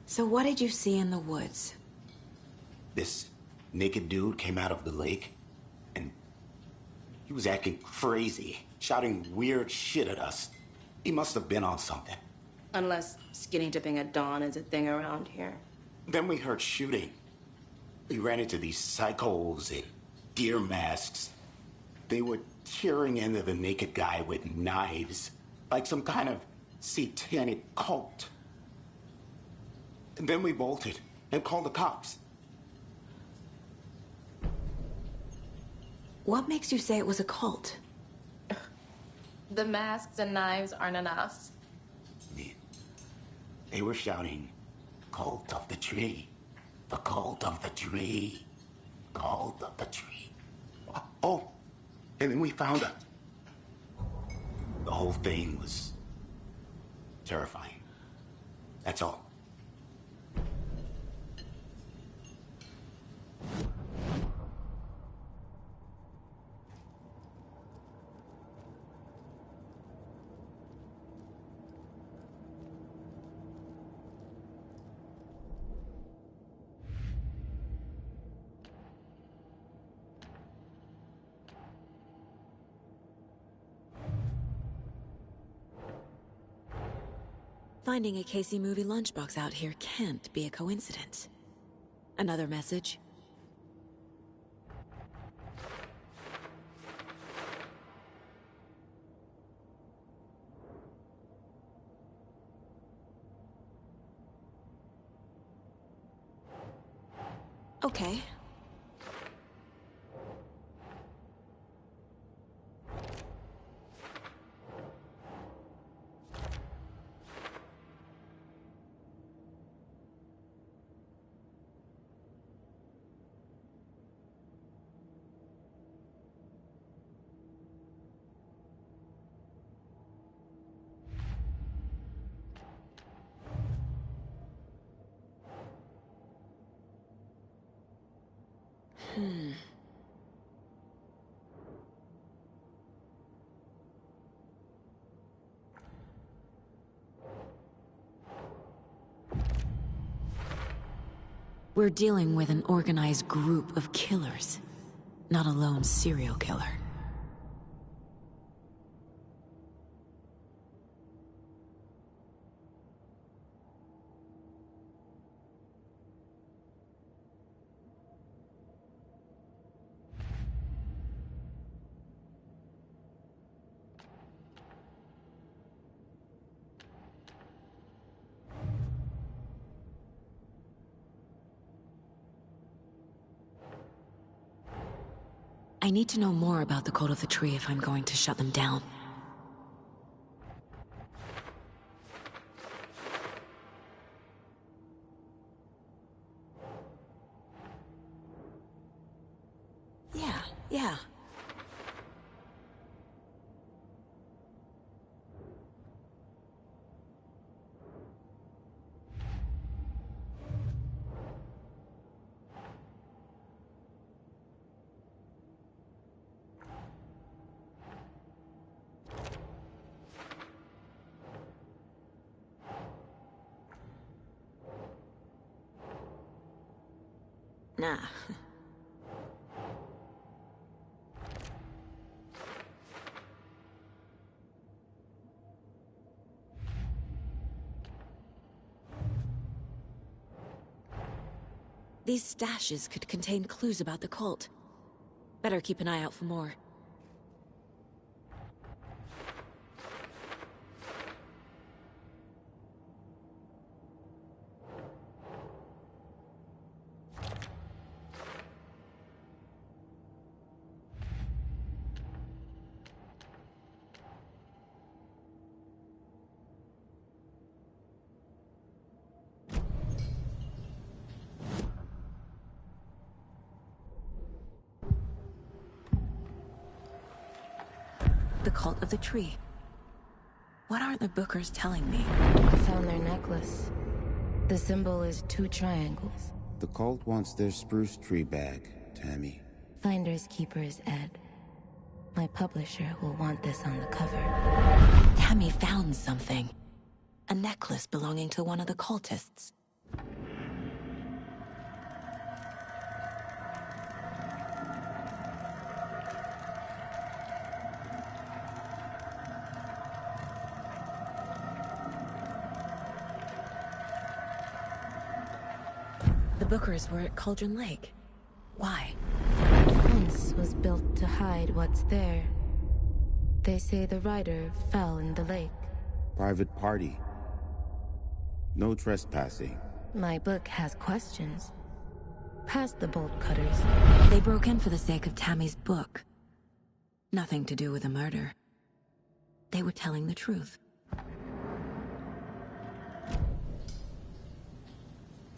[SPEAKER 2] So what did you see in the woods?
[SPEAKER 16] This naked dude came out of the lake, and he was acting crazy, shouting weird shit at us. He must have been on something.
[SPEAKER 15] Unless skinny dipping at dawn is a thing around here.
[SPEAKER 16] Then we heard shooting. We ran into these psychos in deer masks. They were tearing into the naked guy with knives, like some kind of satanic cult. And then we bolted and called the cops.
[SPEAKER 2] What makes you say it was a cult?
[SPEAKER 15] The masks and knives aren't enough.
[SPEAKER 16] They were shouting, "Cult of the tree, the cult of the tree, cult of the tree." Oh, and then we found it. The whole thing was terrifying. That's all.
[SPEAKER 2] Finding a Casey movie lunchbox out here can't be a coincidence. Another message? Okay. We're dealing with an organized group of killers, not a lone serial killer. I need to know more about the Cult of the Tree if I'm going to shut them down. Yeah. Nah. These stashes could contain clues about the cult. Better keep an eye out for more. The Cult of the Tree. What aren't the Bookers telling me?
[SPEAKER 17] I found their necklace. The symbol is 2 triangles. The cult wants their spruce tree back, Tammy.
[SPEAKER 18] Finders keepers, Ed. My publisher will want this on the cover.
[SPEAKER 2] Tammy found something. A necklace belonging to one of the cultists. The Bookers were at Cauldron Lake. Why?
[SPEAKER 18] Once was built to hide what's there. They say the rider fell in the lake.
[SPEAKER 17] Private party. No trespassing.
[SPEAKER 18] My book has questions. Past the bolt cutters.
[SPEAKER 2] They broke in for the sake of Tammy's book. Nothing to do with a murder. They were telling the truth.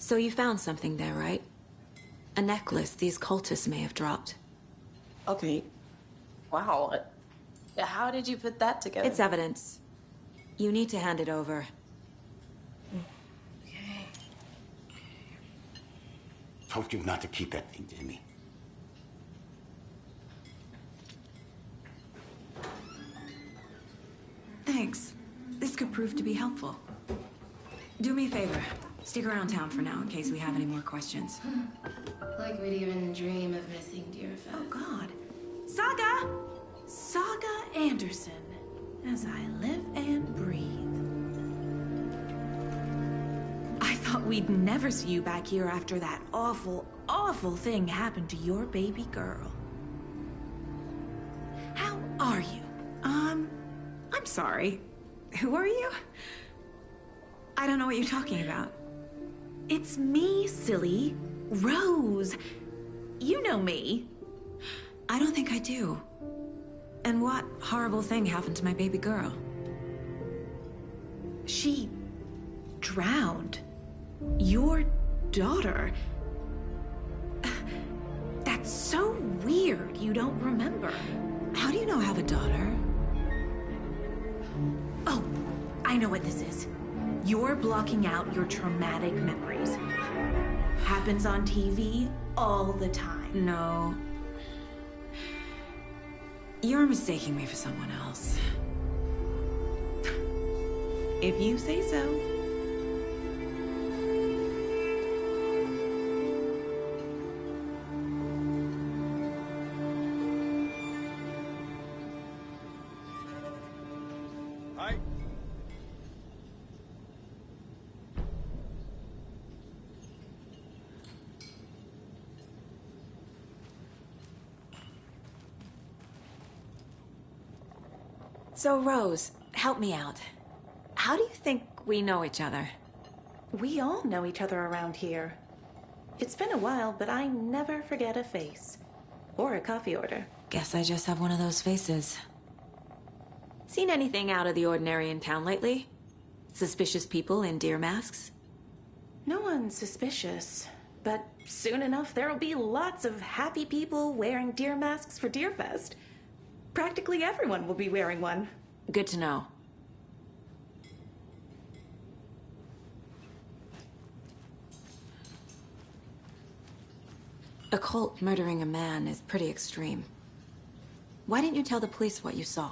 [SPEAKER 2] So you found something there, right? A necklace these cultists may have dropped.
[SPEAKER 15] Okay. Wow. How did you put that together?
[SPEAKER 2] It's evidence. You need to hand it over.
[SPEAKER 16] Told you not to keep that thing to me.
[SPEAKER 2] Thanks. This could prove to be helpful. Do me a favor. Stick around town for now in case we have any more questions.
[SPEAKER 15] Like we'd even dream of missing Deerfest.
[SPEAKER 19] Oh, God. Saga! Saga Anderson. As I live and breathe. I thought we'd never see you back here after that awful, awful thing happened to your baby girl. How are you? I'm sorry. Who are you? I don't know what you're talking about. It's me, silly. Rose. You know me.
[SPEAKER 2] I don't think I do. And what horrible thing happened to my baby girl?
[SPEAKER 19] She drowned. Your daughter. That's so weird you don't remember.
[SPEAKER 2] How do you know I have a daughter?
[SPEAKER 19] Oh, I know what this is. You're blocking out your traumatic memories. Happens on TV all the time.
[SPEAKER 2] No. You're mistaking me for someone else.
[SPEAKER 19] If you say so.
[SPEAKER 12] Hi.
[SPEAKER 2] So, Rose, help me out. How do you think we know each other?
[SPEAKER 15] We all know each other around here. It's been a while, but I never forget a face. Or a coffee order.
[SPEAKER 2] Guess I just have one of those faces. Seen anything out of the ordinary in town lately? Suspicious people in deer masks?
[SPEAKER 15] No one's suspicious. But soon enough, there'll be lots of happy people wearing deer masks for Deerfest. Practically everyone will be wearing one.
[SPEAKER 2] Good to know. A cult murdering a man is pretty extreme. Why didn't you tell the police what you saw?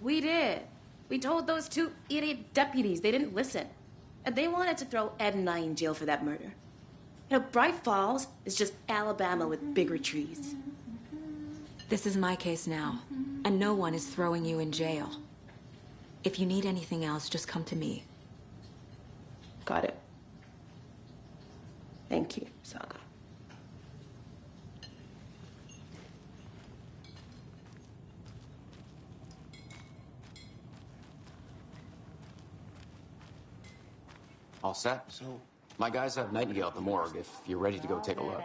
[SPEAKER 15] We did. We told those two idiot deputies. They didn't listen. And they wanted to throw Ed and I in jail for that murder. You know, Bright Falls is just Alabama with bigger trees.
[SPEAKER 2] This is my case now, and no one is throwing you in jail. If you need anything else, just come to me.
[SPEAKER 15] Got it. Thank you, Saga.
[SPEAKER 14] All set? So, my guys have Nightingale at the morgue if you're ready to go take a look.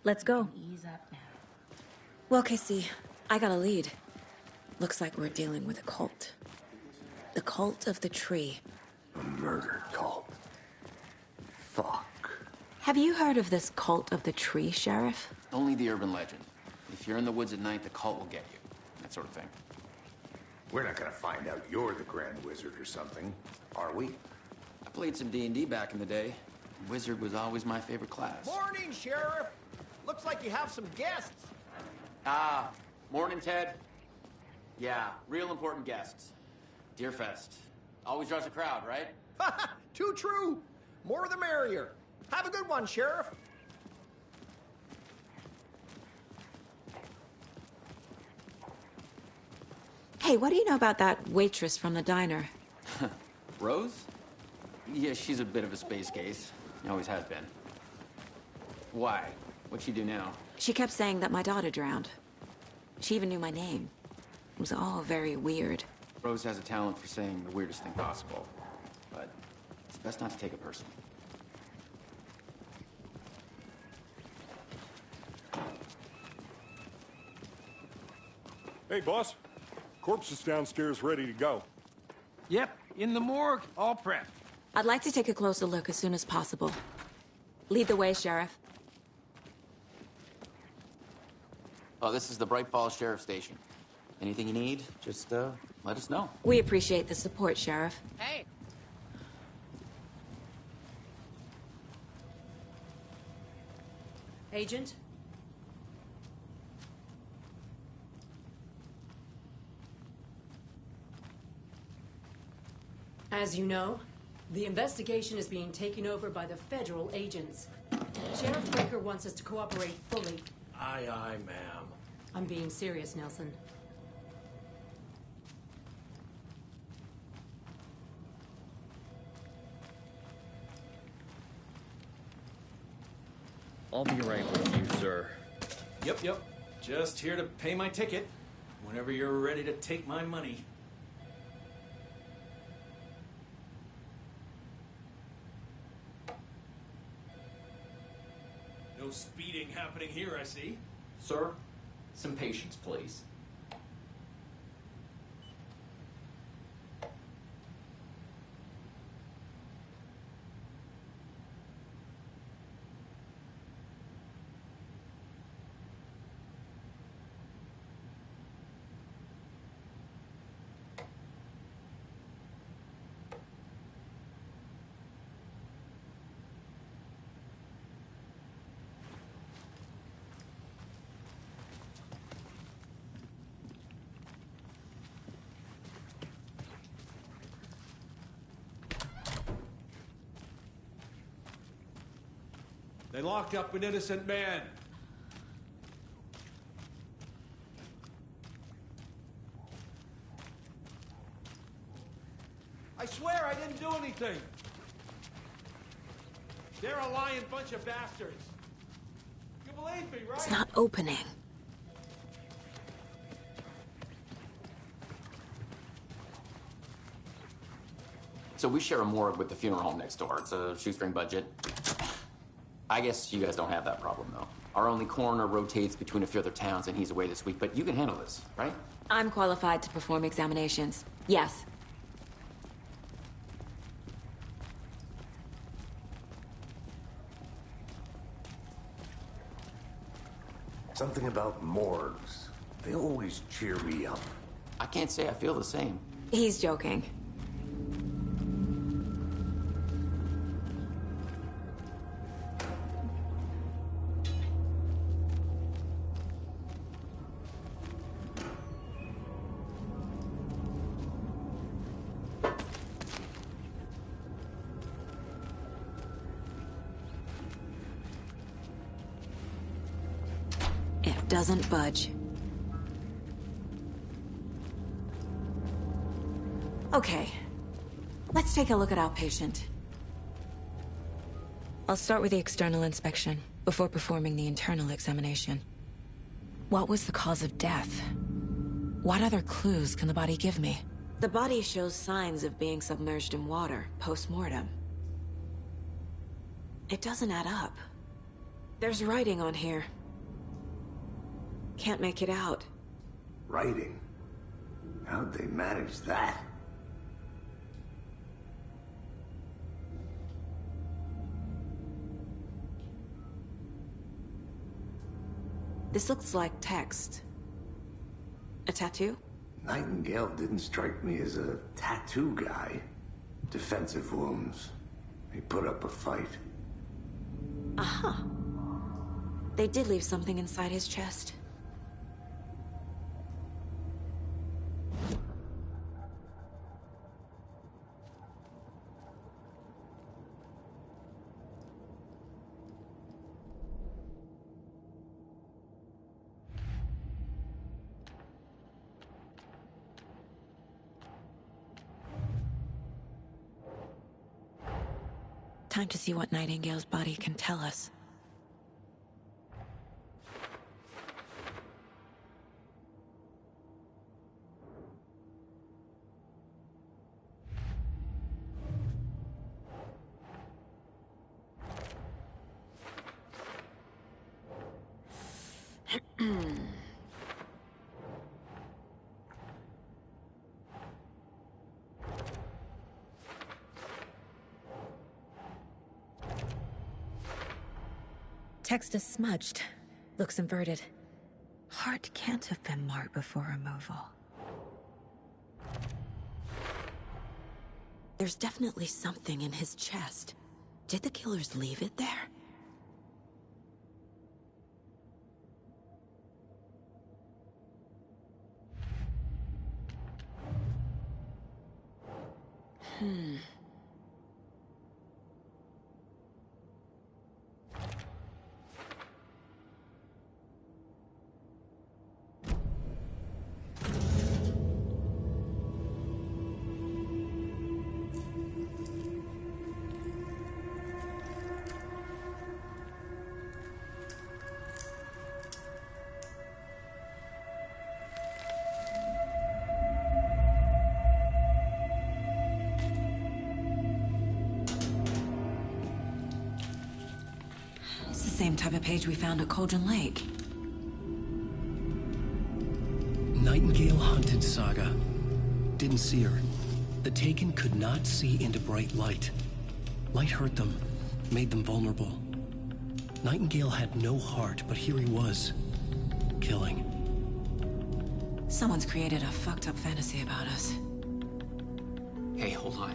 [SPEAKER 2] Let's go. Well, Casey, I got a lead. Looks like we're dealing with a cult. The cult of the tree.
[SPEAKER 4] A murder cult. Fuck.
[SPEAKER 2] Have you heard of this cult of the tree, Sheriff?
[SPEAKER 14] Only the urban legend. If you're in the woods at night, the cult will get you. That sort of thing.
[SPEAKER 4] We're not gonna find out you're the Grand Wizard or something, are we?
[SPEAKER 14] I played some D&D back in the day. Wizard was always my favorite class.
[SPEAKER 7] Morning, Sheriff. Looks like you have some guests.
[SPEAKER 14] Ah, morning, Ted. Yeah, real important guests. Deerfest. Always draws a crowd, right?
[SPEAKER 7] Too true. More the merrier. Have a good one, Sheriff.
[SPEAKER 2] Hey, what do you know about that waitress from the diner?
[SPEAKER 14] Rose? Yeah, she's a bit of a space case. Always has been. Why? What'd she do now?
[SPEAKER 2] She kept saying that my daughter drowned. She even knew my name. It was all very weird.
[SPEAKER 14] Rose has a talent for saying the weirdest thing possible. But it's best not to take it personally.
[SPEAKER 5] Hey, boss. Corpse is downstairs ready to go.
[SPEAKER 7] Yep, in the morgue, all prepped.
[SPEAKER 2] I'd like to take a closer look as soon as possible. Lead the way, Sheriff.
[SPEAKER 14] Oh, this is the Bright Falls Sheriff Station. Anything you need, just let us know.
[SPEAKER 2] We appreciate the support, Sheriff.
[SPEAKER 14] Hey!
[SPEAKER 20] Agent? As you know, the investigation is being taken over by the federal agents. Sheriff Baker wants us to cooperate fully.
[SPEAKER 7] Aye, aye, ma'am.
[SPEAKER 20] I'm being serious, Nelson.
[SPEAKER 21] I'll be right with you, sir.
[SPEAKER 22] Yep. Just here to pay my ticket. Whenever you're ready to take my money. No speeding happening here, I see.
[SPEAKER 21] Sir, some patience, please.
[SPEAKER 22] They locked up an innocent man. I swear I didn't do anything. They're a lying bunch of bastards. You believe me, right?
[SPEAKER 2] It's not opening.
[SPEAKER 14] So we share a morgue with the funeral home next door. It's a shoestring budget. I guess you guys don't have that problem, though. Our only coroner rotates between a few other towns, and he's away this week, but you can handle this, right?
[SPEAKER 2] I'm qualified to perform examinations. Yes.
[SPEAKER 4] Something about morgues. They always cheer me up.
[SPEAKER 14] I can't say I feel the same.
[SPEAKER 2] He's joking. It doesn't budge. Okay, let's take a look at our patient. I'll start with the external inspection before performing the internal examination. What was the cause of death? What other clues can the body give me? The body shows signs of being submerged in water post-mortem. It doesn't add up. There's writing on here. Can't make it out.
[SPEAKER 4] Writing? How'd they manage that?
[SPEAKER 2] This looks like text. A tattoo?
[SPEAKER 4] Nightingale didn't strike me as a tattoo guy. Defensive wounds. He put up a fight.
[SPEAKER 2] Aha. They did leave something inside his chest. Time to see what Nightingale's body can tell us. Text is smudged. Looks inverted. Heart can't have been marked before removal. There's definitely something in his chest. Did the killers leave it there? Same type of page we found at Cauldron Lake.
[SPEAKER 1] Nightingale hunted Saga. Didn't see her. The Taken could not see into bright light. Light hurt them, made them vulnerable. Nightingale had no heart, but here he was, killing.
[SPEAKER 2] Someone's created a fucked up fantasy about us.
[SPEAKER 14] Hey, hold on.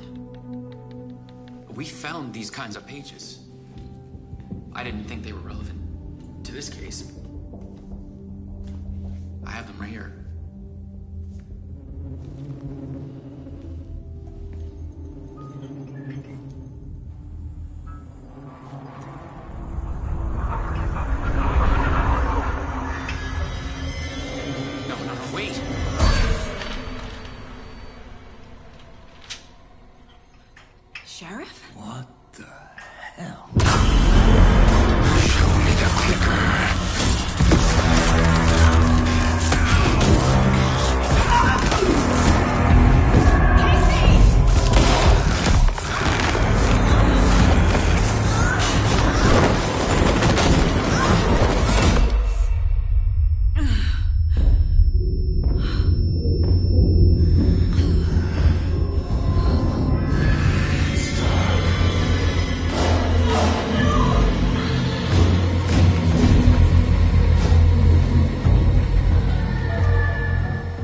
[SPEAKER 14] We found these kinds of pages. I didn't think they were relevant to this case. I have them right here. No, wait!
[SPEAKER 2] Sheriff?
[SPEAKER 4] What the hell?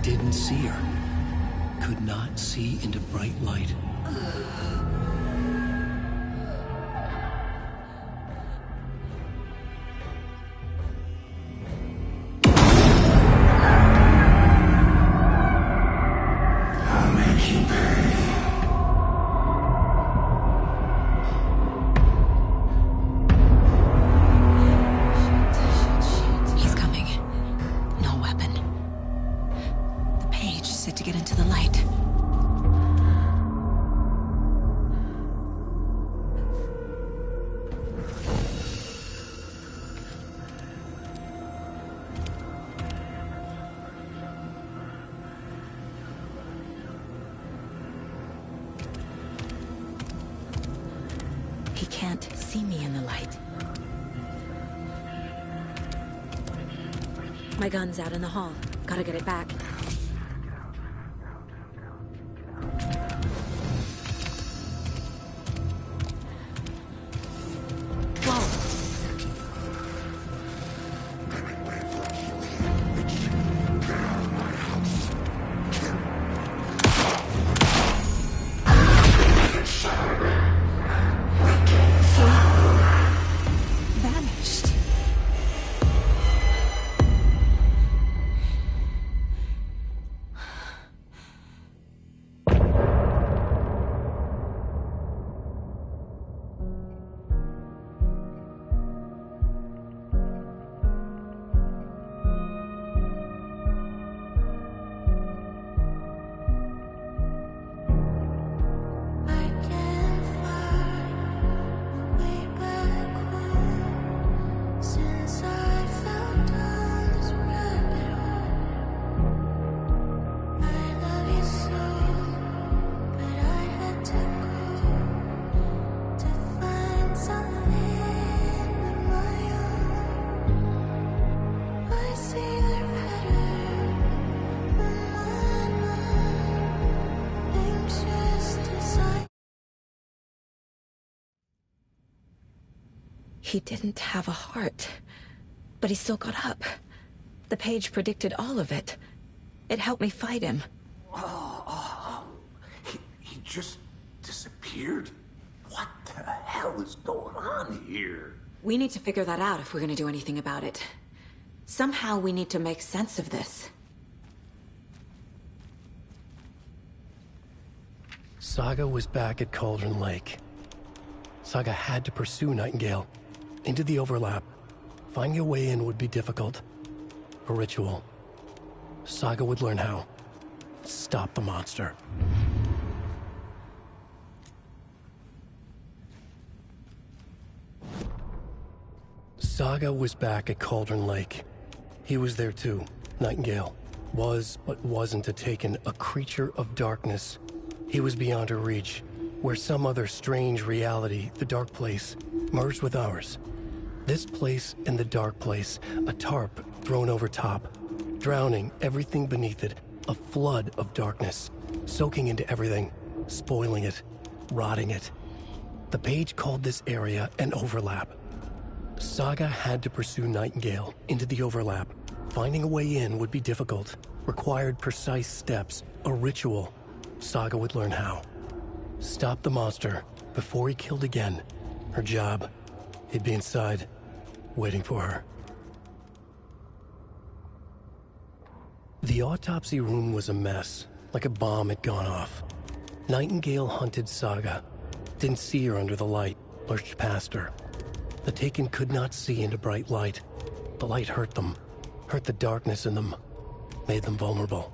[SPEAKER 1] Didn't see her. Could not see into bright light.
[SPEAKER 2] He's coming. No weapon. The page set to get into the light. He can't see me in the light. My gun's out in the hall. Gotta get it back. He didn't have a heart, but he still got up. The page predicted all of it. It helped me fight him.
[SPEAKER 4] He just disappeared? What the hell is going on here?
[SPEAKER 2] We need to figure that out if we're gonna do anything about it. Somehow we need to make sense of this.
[SPEAKER 1] Saga was back at Cauldron Lake. Saga had to pursue Nightingale into the overlap. Finding a way in would be difficult. A ritual. Saga would learn how. Stop the monster. Saga was back at Cauldron Lake. He was there too. Nightingale was, but wasn't a Taken, a creature of darkness. He was beyond her reach, where some other strange reality, the dark place, merged with ours. This place and the dark place, a tarp thrown over top, drowning everything beneath it, a flood of darkness, soaking into everything, spoiling it, rotting it. The page called this area an overlap. Saga had to pursue Nightingale into the overlap. Finding a way in would be difficult, required precise steps, a ritual. Saga would learn how. Stop the monster before he killed again. Her job. He'd be inside, waiting for her. The autopsy room was a mess, like a bomb had gone off. Nightingale hunted Saga. Didn't see her under the light, lurched past her. The Taken could not see into bright light. The light hurt them, hurt the darkness in them, made them vulnerable.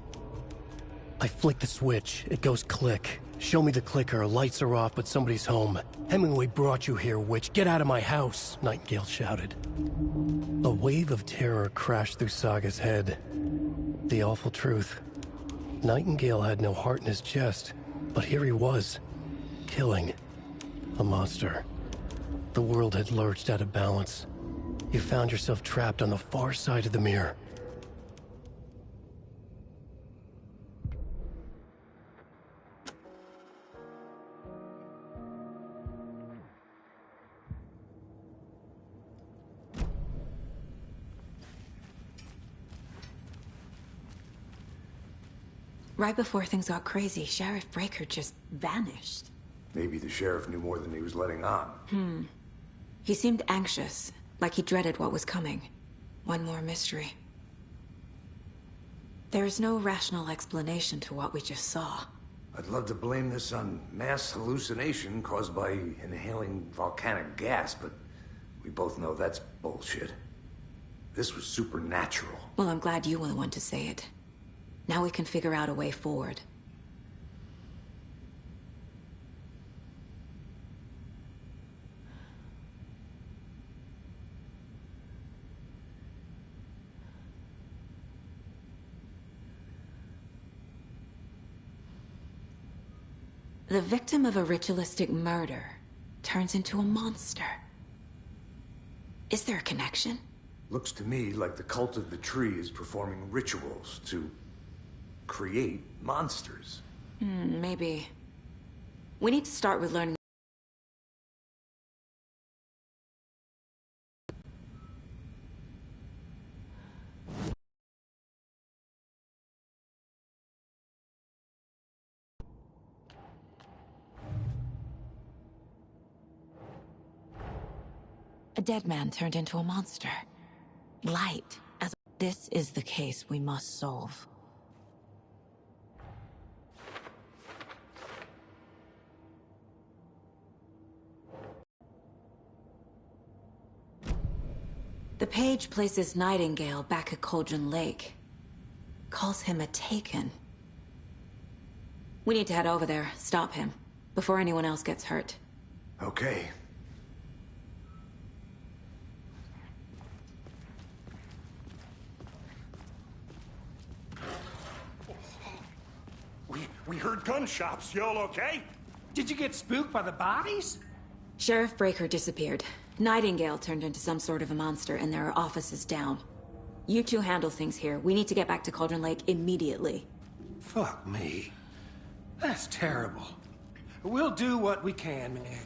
[SPEAKER 1] I flick the switch, it goes click. Show me the clicker, lights are off, but somebody's home. Hemingway brought you here, witch. Get out of my house, Nightingale shouted. A wave of terror crashed through Saga's head. The awful truth. Nightingale had no heart in his chest, but here he was, killing a monster. The world had lurched out of balance. You found yourself trapped on the far side of the mirror.
[SPEAKER 2] Right before things got crazy, Sheriff Breaker just vanished.
[SPEAKER 4] Maybe the sheriff knew more than he was letting on.
[SPEAKER 2] He seemed anxious, like he dreaded what was coming. One more mystery. There is no rational explanation to what we just saw.
[SPEAKER 4] I'd love to blame this on mass hallucination caused by inhaling volcanic gas, but we both know that's bullshit. This was supernatural.
[SPEAKER 2] Well, I'm glad you were the one to say it. Now we can figure out a way forward. The victim of a ritualistic murder turns into a monster. Is there a connection?
[SPEAKER 4] Looks to me like the cult of the tree is performing rituals to create monsters.
[SPEAKER 2] Maybe. We need to start with learning. A dead man turned into a monster. Light. This is the case we must solve. The page places Nightingale back at Cauldron Lake. Calls him a Taken. We need to head over there, stop him, before anyone else gets hurt.
[SPEAKER 4] Okay.
[SPEAKER 5] We heard gunshots. Y'all okay?
[SPEAKER 7] Did you get spooked by the bodies?
[SPEAKER 2] Sheriff Breaker disappeared. Nightingale turned into some sort of a monster, and there are offices down. You two handle things here. We need to get back to Cauldron Lake immediately.
[SPEAKER 7] Fuck me. That's terrible. We'll do what we can, man.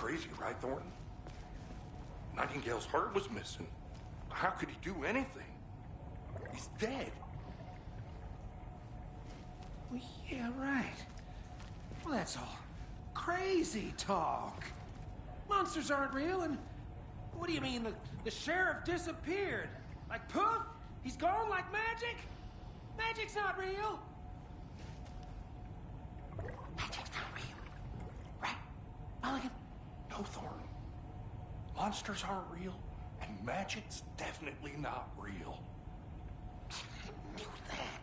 [SPEAKER 5] crazy, right, Thornton? Nightingale's heart was missing. How could he do anything? He's dead.
[SPEAKER 7] Well, yeah, right. Well, that's all crazy talk. Monsters aren't real, and what do you mean the sheriff disappeared? Like poof? He's gone like magic? Magic's not real.
[SPEAKER 5] Magic's not real. Right? Mulligan? No, Thornton. Monsters aren't real, and magic's definitely not real.
[SPEAKER 16] I knew that.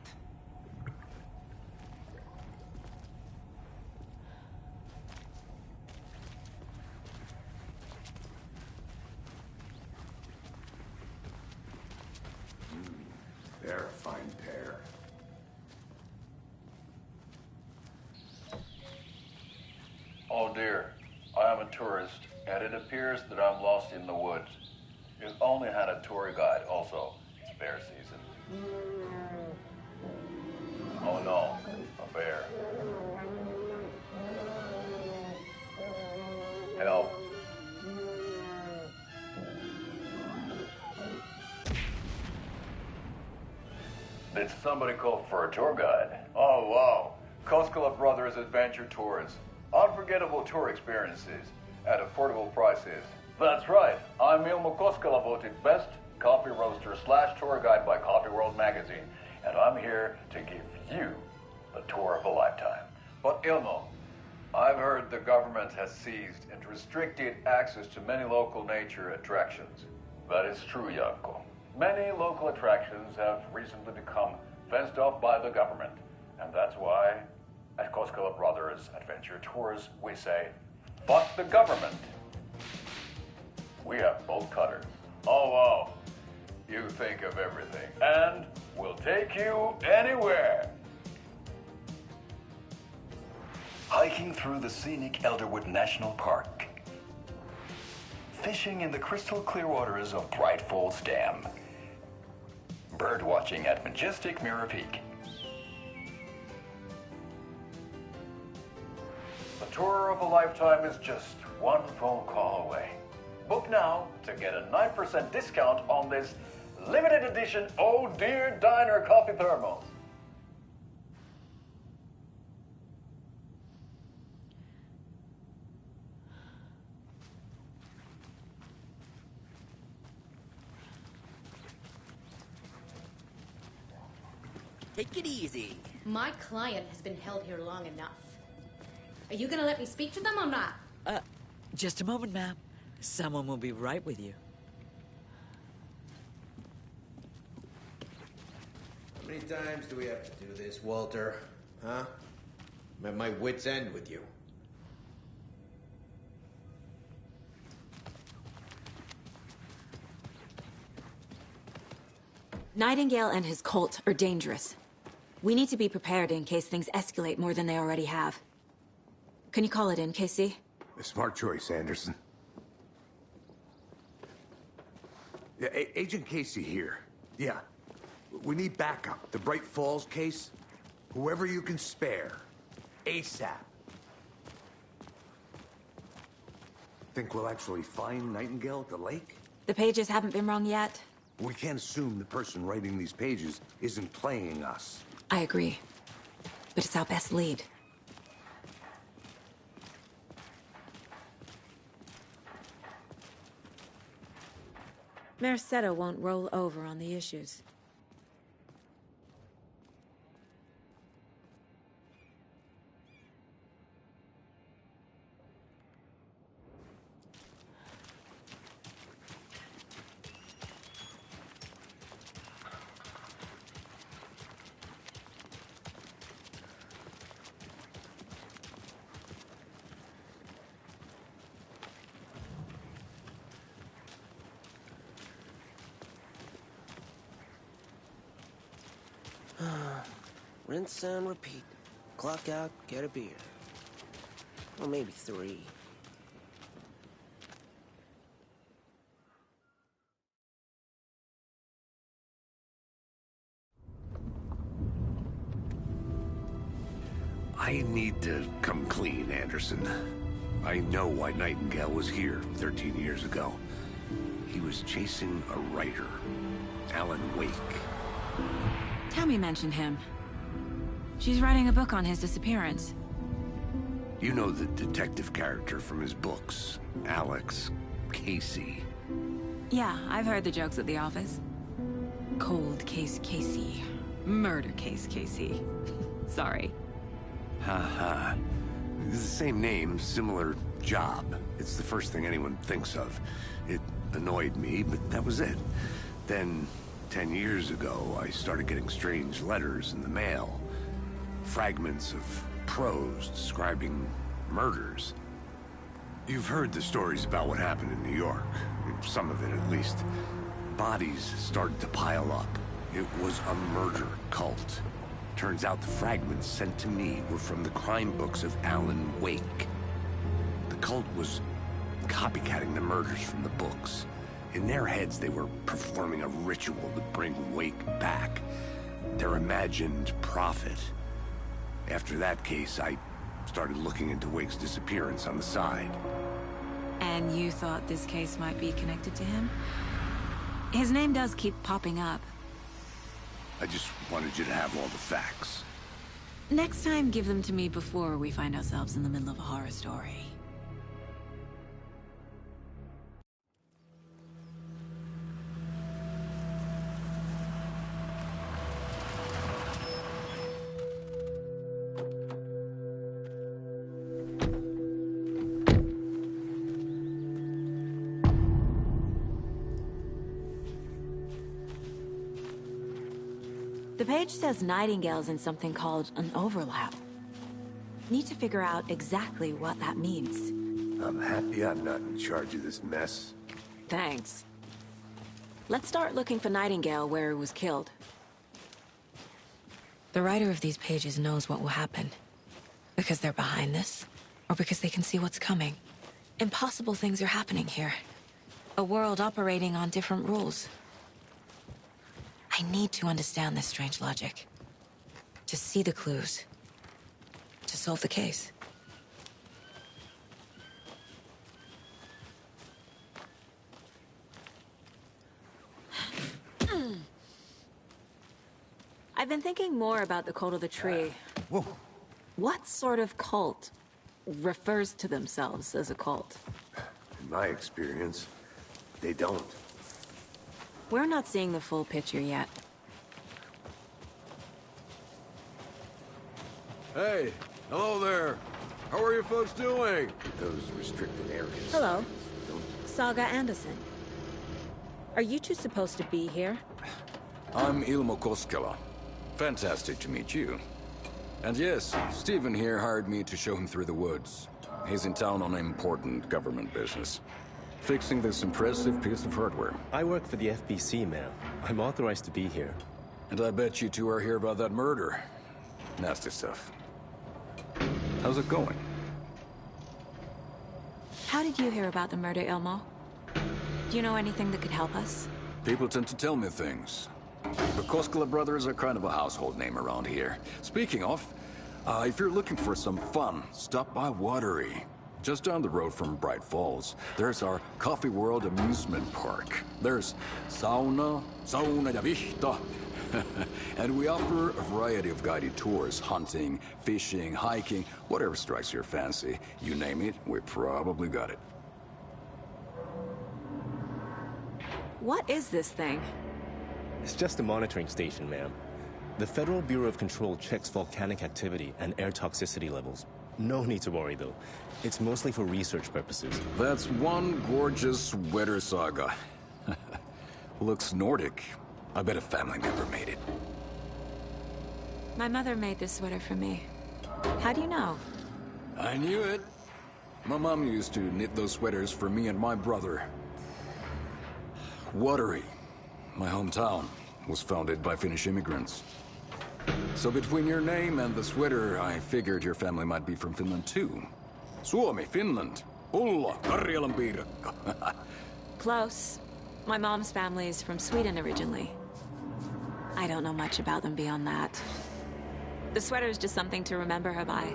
[SPEAKER 4] They're a fine pair.
[SPEAKER 21] Oh dear, I am a tourist, and it appears that I'm lost in the woods. You've only had a tour guide, also. It's bear season. Oh no, a bear. Help. Did somebody call for a tour guide? Oh wow, Koskela Brothers Adventure Tours. Unforgettable tour experiences at affordable prices. That's right. I'm Ilmo Koskela, voted best coffee roaster / tour guide by Coffee World magazine, and I'm here to give you the tour of a lifetime. But Ilmo, I've heard the government has seized and restricted access to many local nature attractions. That is true, Janko. Many local attractions have recently become fenced off by the government, and that's why at Koskela Brothers Adventure Tours, we say, fuck the government. We have bolt cutters. Oh, wow. You think of everything. And we'll take you anywhere. Hiking through the scenic Elderwood National Park. Fishing in the crystal clear waters of Bright Falls Dam. Bird watching at majestic Mirror Peak. The tour of a lifetime is just one phone call away. Book now to get a 9% discount on this limited edition Oh Dear Diner coffee thermos.
[SPEAKER 3] Take it easy.
[SPEAKER 6] My client has been held here long enough. Are you gonna let me speak to them or not?
[SPEAKER 3] Just a moment, ma'am. Someone will be right with you.
[SPEAKER 23] How many times do we have to do this, Walter? Huh? I'm at my wit's end with you.
[SPEAKER 2] Nightingale and his cult are dangerous. We need to be prepared in case things escalate more than they already have. Can you call it in, KC?
[SPEAKER 4] A smart choice, Anderson. Yeah, Agent Casey here. Yeah. We need backup. The Bright Falls case. Whoever you can spare. ASAP. Think we'll actually find Nightingale at the lake?
[SPEAKER 2] The pages haven't been wrong yet.
[SPEAKER 4] We can't assume the person writing these pages isn't playing us.
[SPEAKER 2] I agree. But it's our best lead. Mercado won't roll over on the issues.
[SPEAKER 3] Rinse and repeat. Clock out, get a beer. Or maybe 3.
[SPEAKER 4] I need to come clean, Anderson. I know why Nightingale was here 13 years ago. He was chasing a writer, Alan Wake.
[SPEAKER 2] Tammy mentioned him. She's writing a book on his disappearance.
[SPEAKER 4] You know the detective character from his books, Alex Casey.
[SPEAKER 2] Yeah, I've heard the jokes at the office. Cold case Casey. Murder case Casey. Sorry.
[SPEAKER 4] Ha. It's the same name, similar job. It's the first thing anyone thinks of. It annoyed me, but that was it. Then, 10 years ago, I started getting strange letters in the mail. Fragments of prose describing murders. You've heard the stories about what happened in New York. Some of it, at least. Bodies started to pile up. It was a murder cult. Turns out the fragments sent to me were from the crime books of Alan Wake. The cult was copycatting the murders from the books. In their heads, they were performing a ritual to bring Wake back. Their imagined prophet. After that case, I started looking into Wake's disappearance on the side.
[SPEAKER 2] And you thought this case might be connected to him? His name does keep popping up.
[SPEAKER 4] I just wanted you to have all the facts.
[SPEAKER 2] Next time, give them to me before we find ourselves in the middle of a horror story. The page says Nightingale's in something called an overlap. Need to figure out exactly what that means.
[SPEAKER 4] I'm happy I'm not in charge of this mess.
[SPEAKER 2] Thanks. Let's start looking for Nightingale where he was killed. The writer of these pages knows what will happen. Because they're behind this, or because they can see what's coming. Impossible things are happening here. A world operating on different rules. I need to understand this strange logic. To see the clues. To solve the case. I've been thinking more about the cult of the tree.
[SPEAKER 4] Whoa.
[SPEAKER 2] What sort of cult refers to themselves as a cult?
[SPEAKER 4] In my experience, they don't.
[SPEAKER 2] We're not seeing the full picture yet.
[SPEAKER 8] Hey, hello there. How are you folks doing?
[SPEAKER 4] Those restricted areas.
[SPEAKER 2] Hello. Saga Anderson. Are you two supposed to be here?
[SPEAKER 8] I'm Ilmo Koskela. Fantastic to meet you. And yes, Stephen here hired me to show him through the woods. He's in town on important government business. Fixing this impressive piece of hardware.
[SPEAKER 11] I work for the FBC, ma'am. I'm authorized to be here.
[SPEAKER 8] And I bet you two are here about that murder. Nasty stuff. How's it going?
[SPEAKER 2] How did you hear about the murder, Ilmo? Do you know anything that could help us?
[SPEAKER 8] People tend to tell me things. The Koskela brothers are kind of a household name around here. Speaking of, if you're looking for some fun, stop by Watery. Just down the road from Bright Falls, there's our Coffee World amusement park. There's sauna ja vihta. And we offer a variety of guided tours, hunting, fishing, hiking, whatever strikes your fancy. You name it, we probably got it.
[SPEAKER 2] What is this thing?
[SPEAKER 11] It's just a monitoring station, ma'am. The Federal Bureau of Control checks volcanic activity and air toxicity levels. No need to worry, though. It's mostly for research purposes.
[SPEAKER 8] That's one gorgeous sweater, Saga. Looks Nordic. I bet a family member made it.
[SPEAKER 2] My mother made this sweater for me. How do you know?
[SPEAKER 8] I knew it. My mom used to knit those sweaters for me and my brother. Watery, my hometown, was founded by Finnish immigrants. So between your name and the sweater, I figured your family might be from Finland too. Suomi, Finland. Ulla, Karjalan piirakka.
[SPEAKER 2] Close. My mom's family is from Sweden originally. I don't know much about them beyond that. The sweater is just something to remember her by.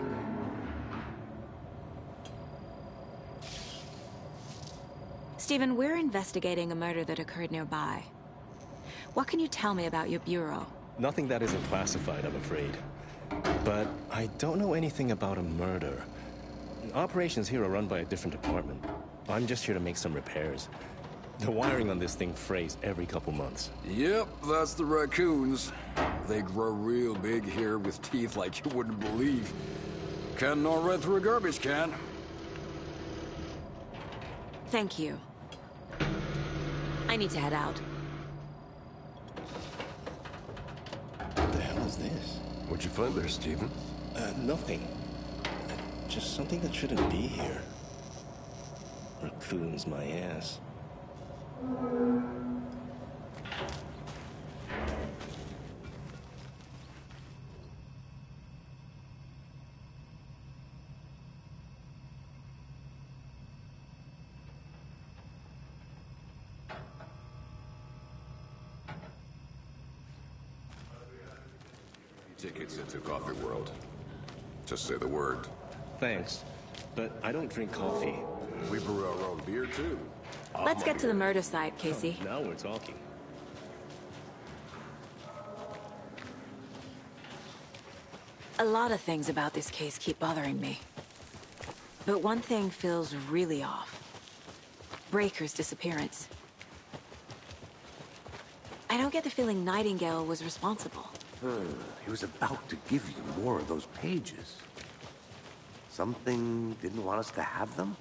[SPEAKER 2] Stephen, we're investigating a murder that occurred nearby. What can you tell me about your bureau?
[SPEAKER 11] Nothing that isn't classified, I'm afraid. But I don't know anything about a murder. Operations here are run by a different department. I'm just here to make some repairs. The wiring on this thing frays every couple months.
[SPEAKER 8] Yep, that's the raccoons. They grow real big here with teeth like you wouldn't believe. Can't gnaw right through a garbage can.
[SPEAKER 2] Thank you. I need to head out.
[SPEAKER 11] What the hell is this?
[SPEAKER 9] What'd you find there, Stephen?
[SPEAKER 11] Nothing. Just something that shouldn't be here. Raccoons my ass.
[SPEAKER 8] Tickets into Coffee World. Just say the word.
[SPEAKER 11] Thanks, but I don't drink coffee.
[SPEAKER 9] We brew our own beer, too.
[SPEAKER 2] Let's get to the murder site, Casey.
[SPEAKER 11] Now we're talking.
[SPEAKER 2] A lot of things about this case keep bothering me. But one thing feels really off. Breaker's disappearance. I don't get the feeling Nightingale was responsible.
[SPEAKER 4] He was about to give you more of those pages. Something didn't want us to have them?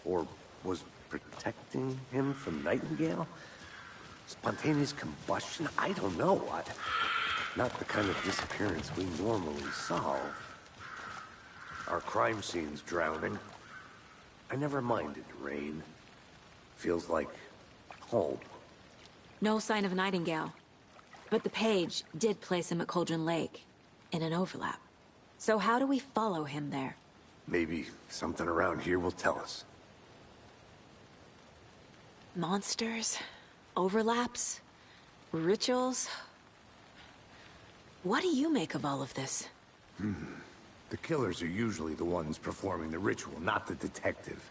[SPEAKER 4] Or was protecting him from Nightingale? Spontaneous combustion? I don't know. Not the kind of disappearance we normally solve. Our crime scene's drowning. I never minded rain. Feels like home.
[SPEAKER 2] No sign of Nightingale. But the page did place him at Cauldron Lake, in an overlap. So how do we follow him there?
[SPEAKER 4] Maybe something around here will tell us.
[SPEAKER 2] Monsters? Overlaps? Rituals? What do you make of all of this?
[SPEAKER 4] The killers are usually the ones performing the ritual, not the detective.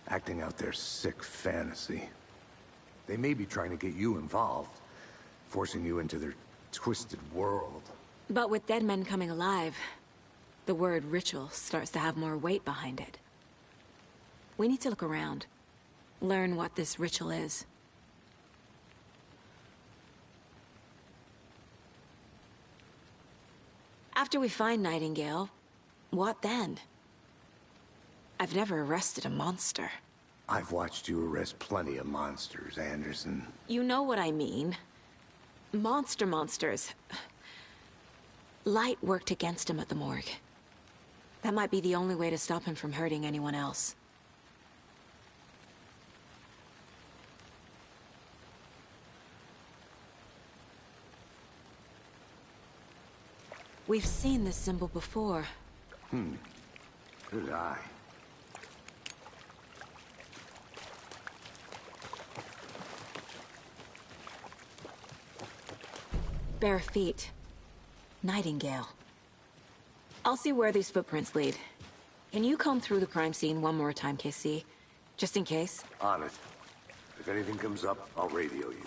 [SPEAKER 4] Acting out their sick fantasy. They may be trying to get you involved, forcing you into their twisted world.
[SPEAKER 2] But with dead men coming alive, the word ritual starts to have more weight behind it. We need to look around. Learn what this ritual is. After we find Nightingale, what then? I've never arrested a monster.
[SPEAKER 4] I've watched you arrest plenty of monsters, Anderson.
[SPEAKER 2] You know what I mean. Monsters. Light worked against him at the morgue. That might be the only way to stop him from hurting anyone else. We've seen this symbol before.
[SPEAKER 4] Good eye.
[SPEAKER 2] Bare feet. Nightingale. I'll see where these footprints lead. Can you comb through the crime scene one more time, KC? Just in case?
[SPEAKER 4] On it. If anything comes up, I'll radio you.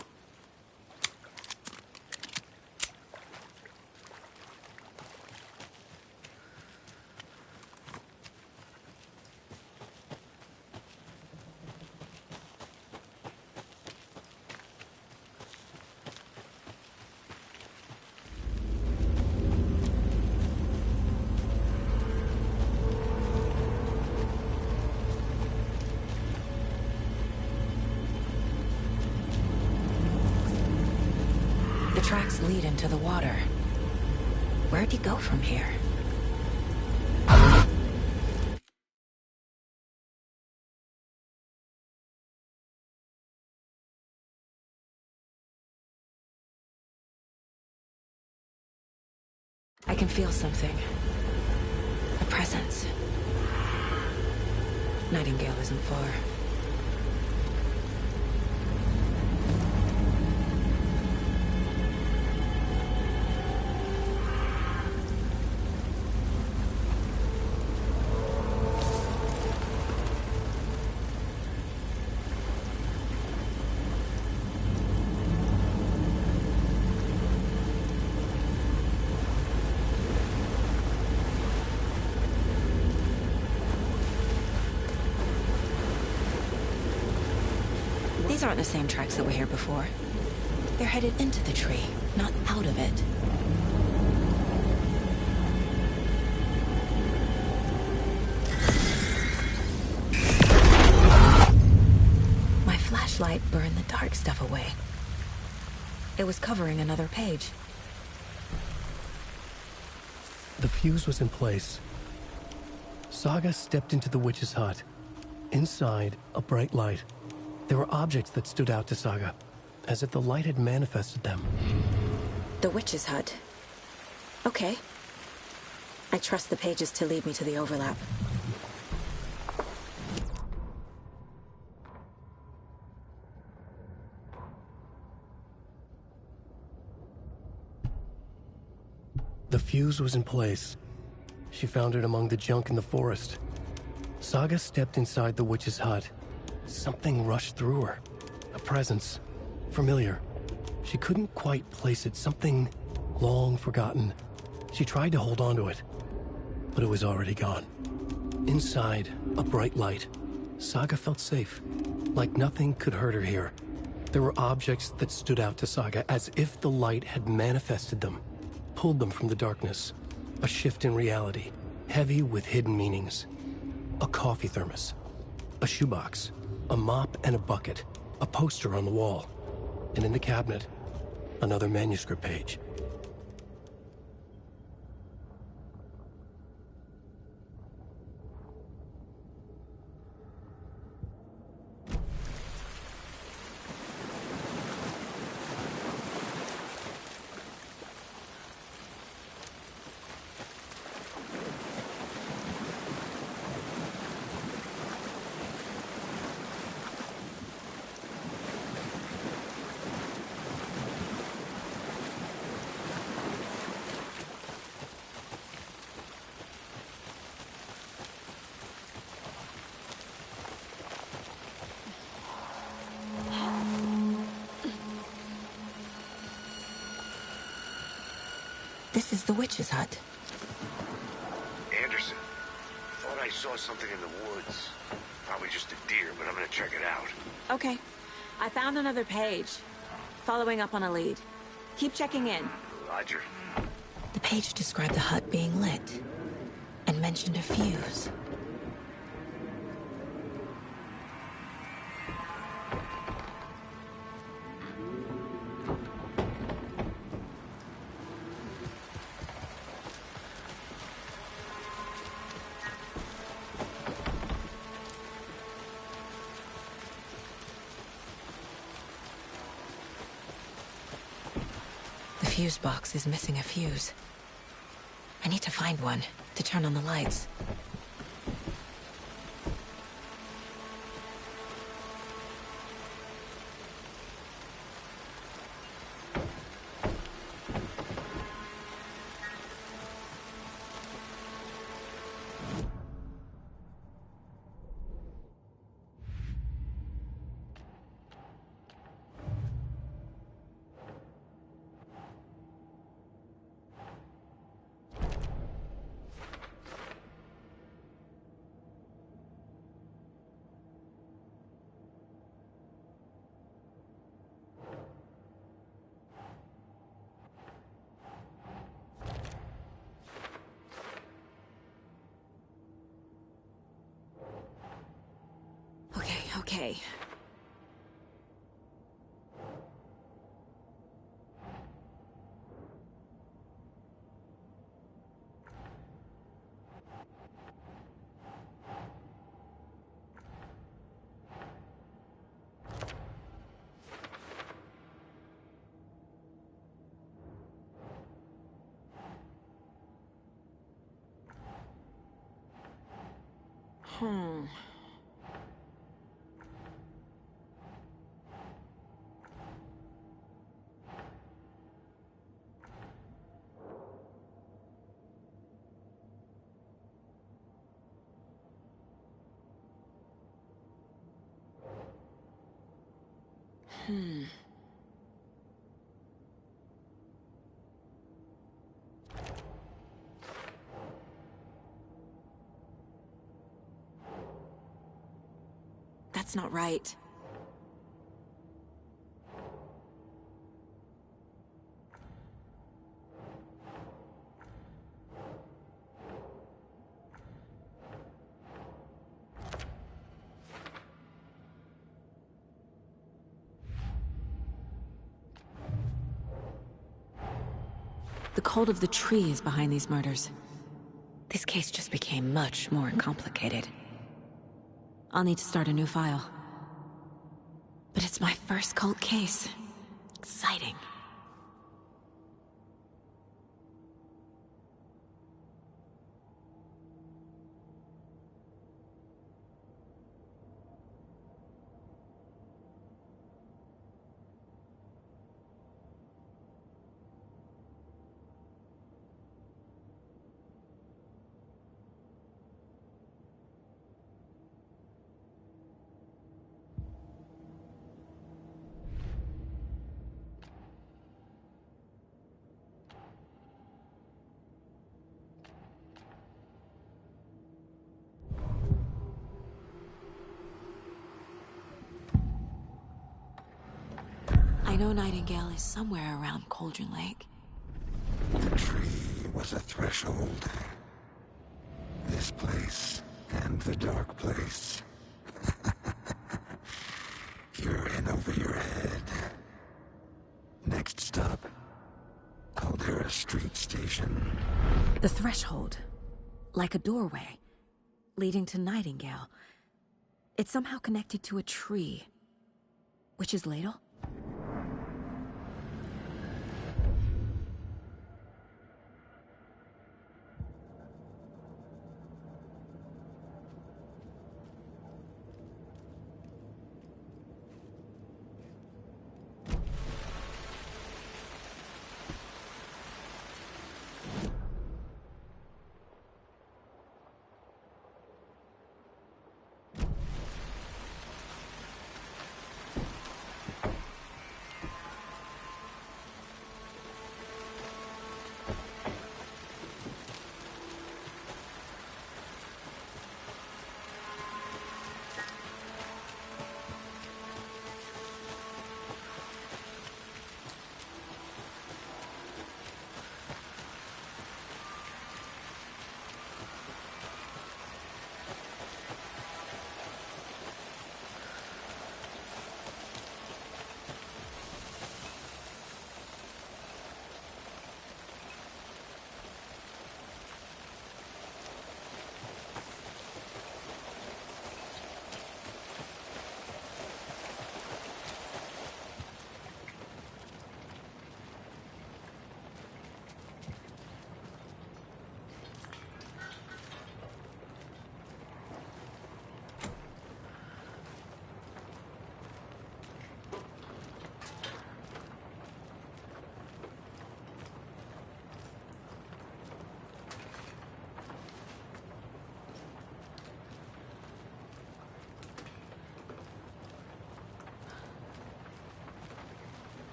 [SPEAKER 2] The tracks lead into the water. Where'd he go from here? I can feel something. A presence. Nightingale isn't far. These aren't the same tracks that were here before. They're headed into the tree, not out of it. My flashlight burned the dark stuff away. It was covering another page.
[SPEAKER 1] The fuse was in place. Saga stepped into the witch's hut. Inside, a bright light. There were objects that stood out to Saga, as if the light had manifested them.
[SPEAKER 2] The witch's hut. Okay. I trust the pages to lead me to the overlap.
[SPEAKER 1] The fuse was in place. She found it among the junk in the forest. Saga stepped inside the witch's hut. Something rushed through her. A presence. Familiar. She couldn't quite place it. Something long forgotten. She tried to hold on to it, but it was already gone. Inside, a bright light. Saga felt safe. Like nothing could hurt her here. There were objects that stood out to Saga as if the light had manifested them. Pulled them from the darkness. A shift in reality, heavy with hidden meanings. A coffee thermos. A shoebox. A mop and a bucket. A poster on the wall. And in the cabinet, another manuscript page.
[SPEAKER 2] This is the witch's hut.
[SPEAKER 4] Anderson, thought I saw something in the woods. Probably just a deer, but I'm gonna check it out.
[SPEAKER 2] Okay. I found another page. Following up on a lead. Keep checking in.
[SPEAKER 4] Roger.
[SPEAKER 2] The page described the hut being lit and mentioned a fuse. The fuse box is missing a fuse. I need to find one to turn on the lights. Okay. That's not right. The cult of the tree is behind these murders. This case just became much more complicated. I'll need to start a new file. But it's my first cult case. Exciting. I know Nightingale is somewhere around Cauldron Lake.
[SPEAKER 10] The tree was a threshold. This place and the dark place. You're in over your head. Next stop, Caldera Street Station.
[SPEAKER 2] The threshold. Like a doorway. Leading to Nightingale. It's somehow connected to a tree. Witch's Ladle?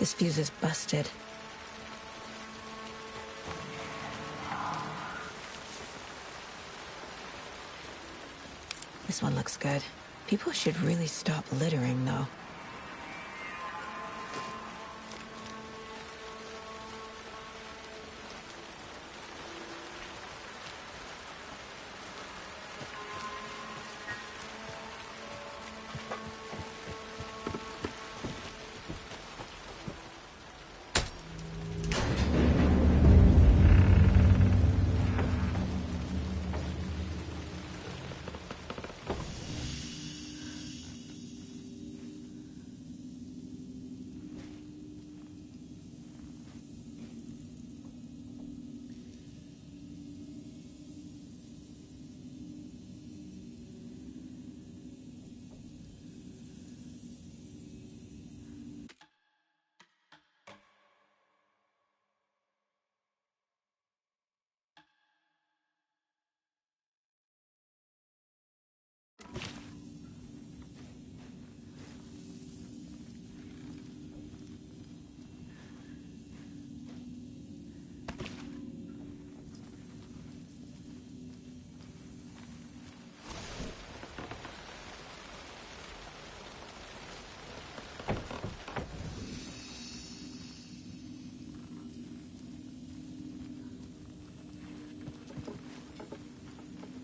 [SPEAKER 2] This fuse is busted. This one looks good. People should really stop littering, though.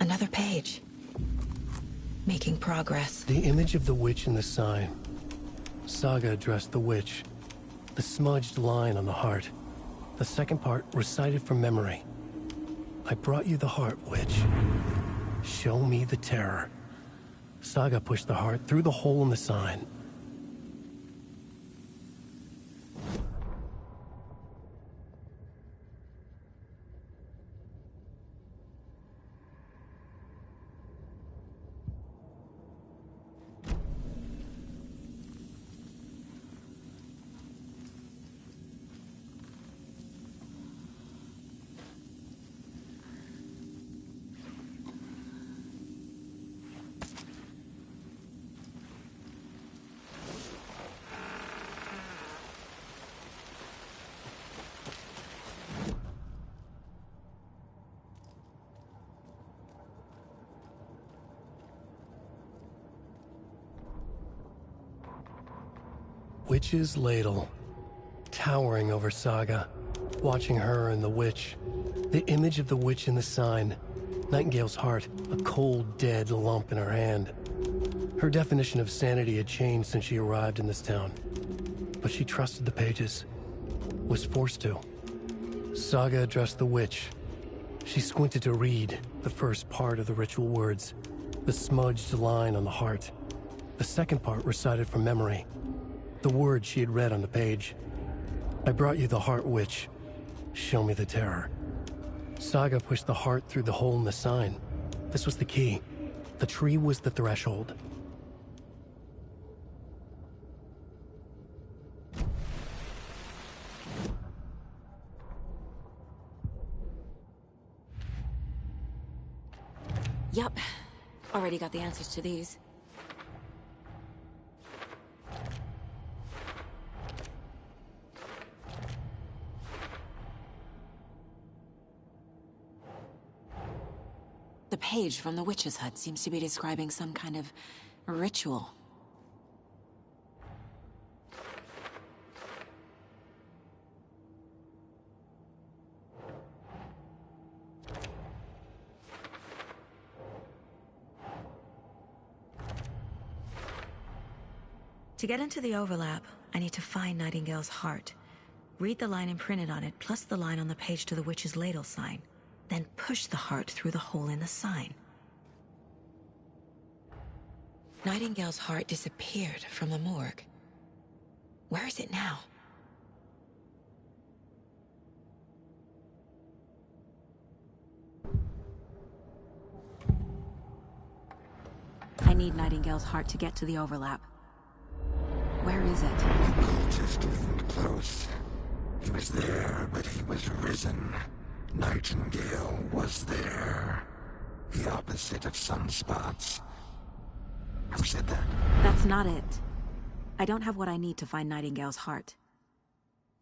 [SPEAKER 2] Another page. Making progress.
[SPEAKER 1] The image of the witch in the sign. Saga addressed the witch. The smudged line on the heart. The second part recited from memory. I brought you the heart, witch. Show me the terror. Saga pushed the heart through the hole in the sign. Witch's ladle, towering over Saga, watching her and the witch. The image of the witch in the sign. Nightingale's heart, a cold, dead lump in her hand. Her definition of sanity had changed since she arrived in this town. But she trusted the pages. Was forced to. Saga addressed the witch. She squinted to read the first part of the ritual words. The smudged line on the heart. The second part recited from memory. The words she had read on the page. I brought you the heart, witch. Show me the terror. Saga pushed the heart through the hole in the sign. This was the key. The tree was the threshold.
[SPEAKER 2] Yup. Already got the answers to these. The page from the witch's hut seems to be describing some kind of ritual. To get into the overlap, I need to find Nightingale's heart. Read the line imprinted on it, plus the line on the page to the witch's ladle sign. Then push the heart through the hole in the sign. Nightingale's heart disappeared from the morgue. Where is it now? I need Nightingale's heart to get to the overlap. Where is it?
[SPEAKER 10] The cultist leaned close. He was there, but he was risen. Nightingale was there. The opposite of sunspots. Who said that?
[SPEAKER 2] That's not it. I don't have what I need to find Nightingale's heart.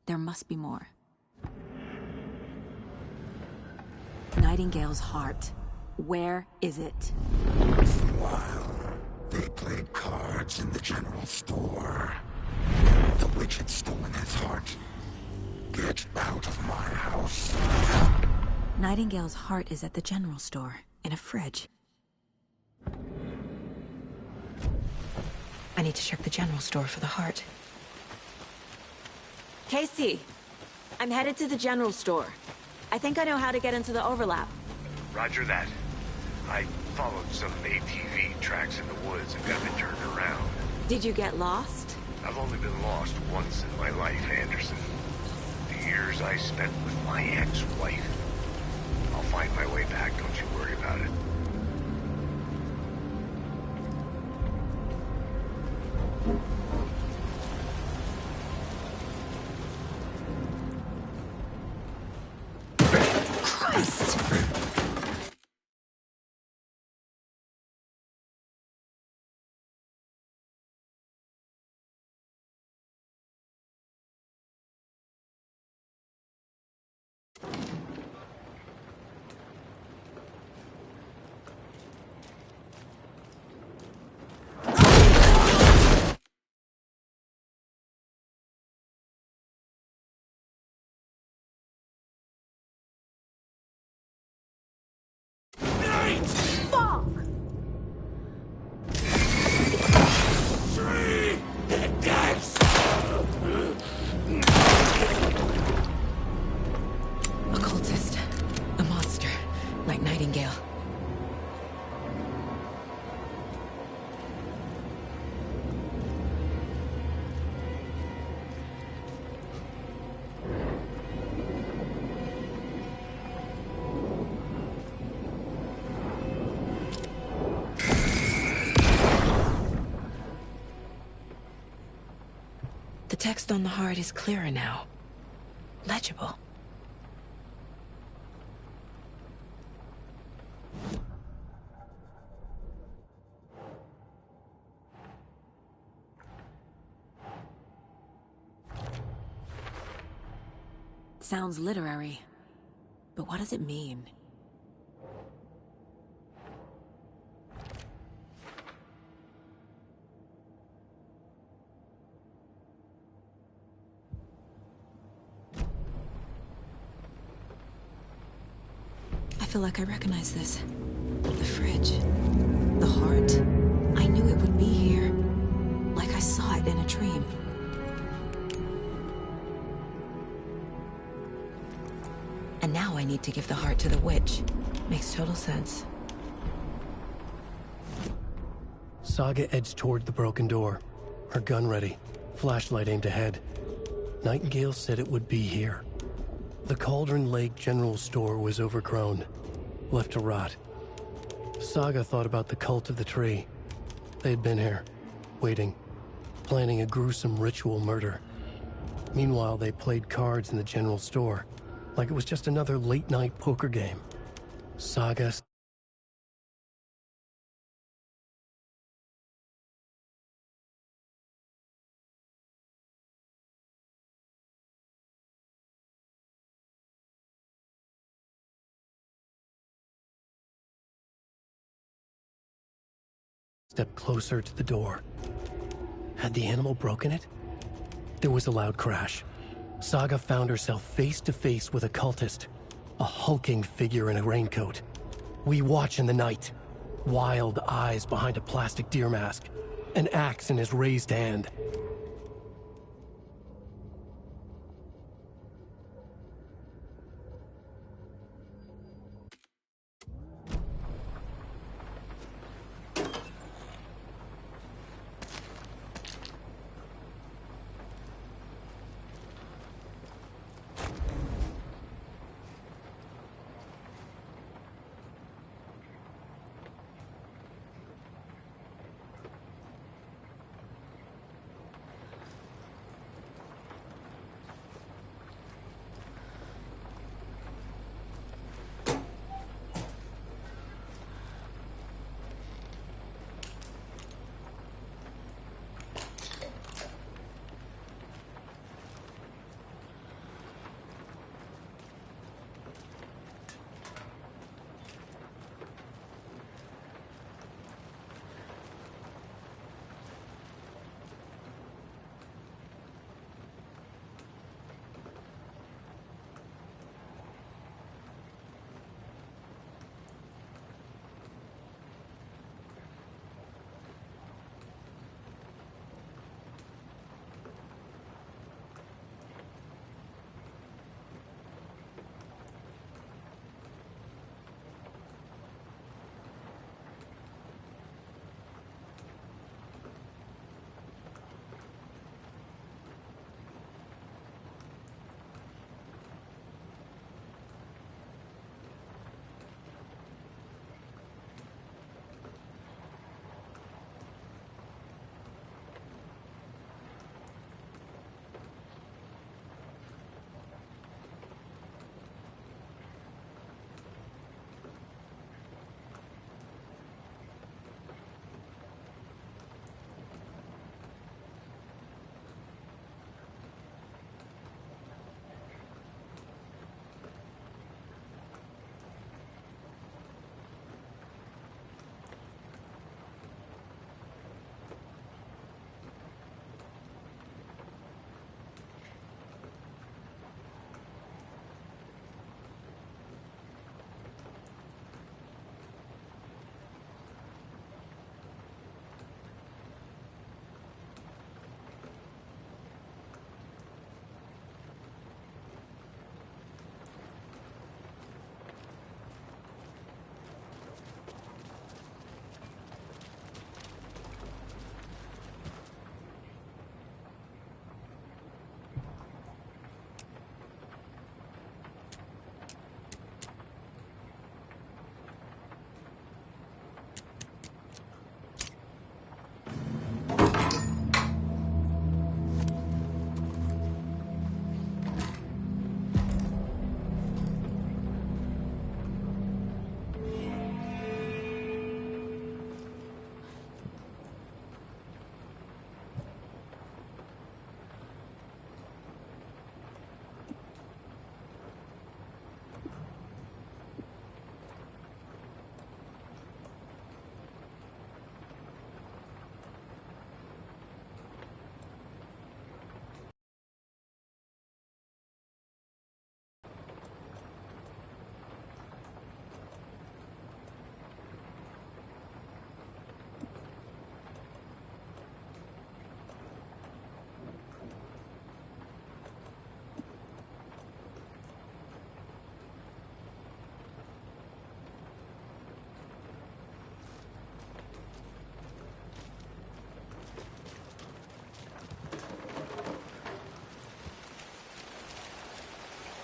[SPEAKER 2] There must be more. Nightingale's heart. Where is it?
[SPEAKER 10] While they played cards in the general store, the witch had stolen his heart. Get out of my house.
[SPEAKER 2] Nightingale's heart is at the general store, in a fridge. I need to check the general store for the heart. Casey, I'm headed to the general store. I think I know how to get into the overlap.
[SPEAKER 4] Roger that. I followed some ATV tracks in the woods and got me turned around.
[SPEAKER 2] Did you get lost?
[SPEAKER 4] I've only been lost once in my life, Anderson. The years I spent with my ex-wife. I'll find my way back, don't you worry about it.
[SPEAKER 2] Christ! Occultist. A monster. Like Nightingale. The text on the heart is clearer now. Legible. Sounds literary. But what does it mean? I feel like I recognize this. The fridge. The heart. I knew it would be here. Like I saw it in a dream. And now I need to give the heart to the witch. Makes total sense.
[SPEAKER 1] Saga edged toward the broken door, her gun ready, flashlight aimed ahead. Nightingale said it would be here. The Cauldron Lake General Store was overgrown, left to rot. Saga thought about the cult of the tree. They had been here, waiting, planning a gruesome ritual murder. Meanwhile, they played cards in the general store, like it was just another late-night poker game. Saga stepped closer to the door. Had the animal broken it? There was a loud crash. Saga found herself face to face with a cultist, a hulking figure in a raincoat. We watch in the night. Wild eyes behind a plastic deer mask, an axe in his raised hand.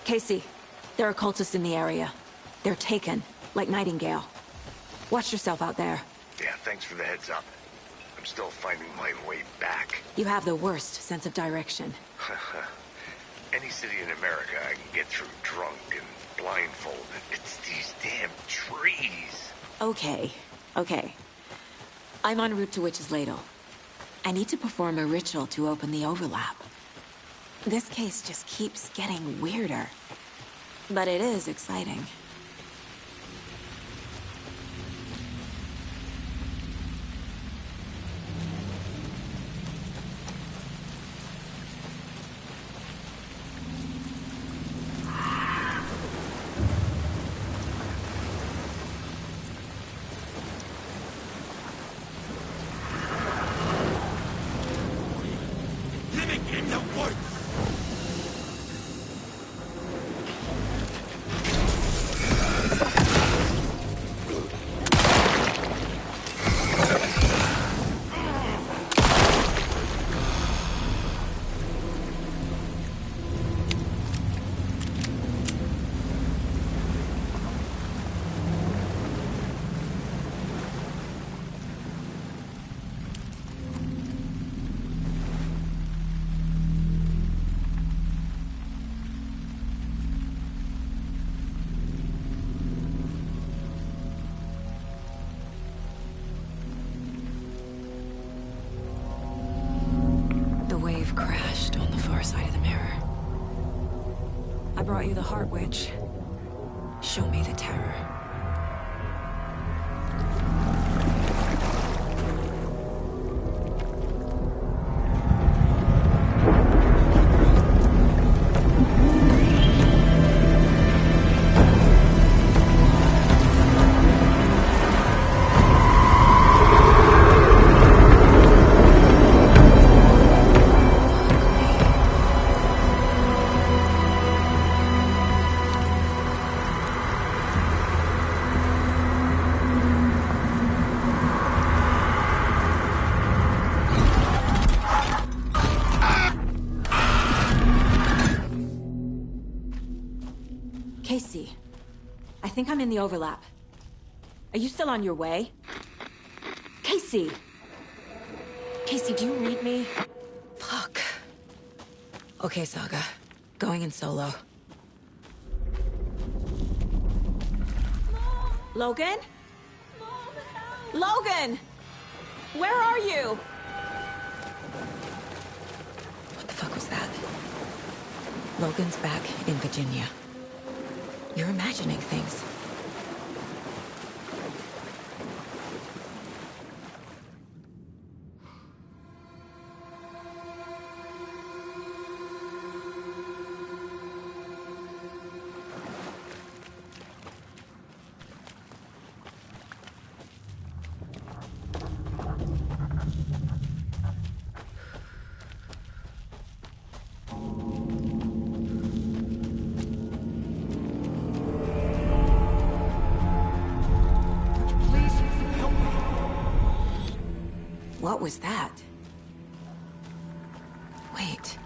[SPEAKER 2] Casey, there are cultists in the area. They're taken, like Nightingale. Watch yourself out there.
[SPEAKER 4] Yeah, thanks for the heads up. I'm still finding my way back.
[SPEAKER 2] You have the worst sense of direction.
[SPEAKER 4] Any city in America I can get through drunk and blindfolded. It's these damn trees.
[SPEAKER 2] Okay. I'm en route to Witch's Ladle. I need to perform a ritual to open the overlap. This case just keeps getting weirder. But it is exciting. Crashed on the far side of the mirror. I brought you the Heart Witch. Show me the terror. Casey, I think I'm in the overlap. Are you still on your way? Casey! Casey, do you read me? Fuck. Okay, Saga. Going in solo. Logan? Logan! Where are you? What the fuck was that? Logan's back in Virginia. You're imagining things. What was that? Wait.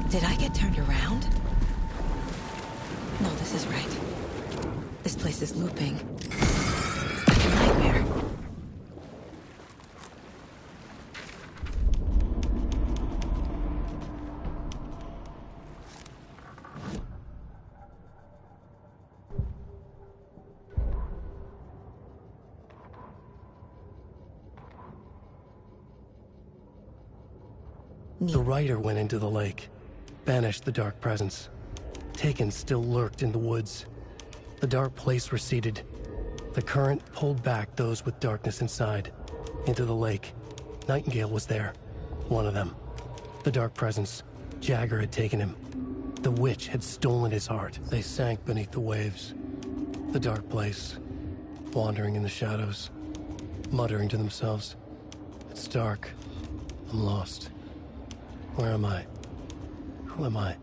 [SPEAKER 2] Did I get turned around? No, this is right. This place is looping. Like a nightmare.
[SPEAKER 1] The writer went into the lake, banished the dark presence. Taken still lurked in the woods. The dark place receded. The current pulled back those with darkness inside, into the lake. Nightingale was there, one of them. The dark presence, Jagger had taken him. The witch had stolen his heart. They sank beneath the waves. The dark place, wandering in the shadows, muttering to themselves. It's dark. I'm lost. Where am I? Who am I?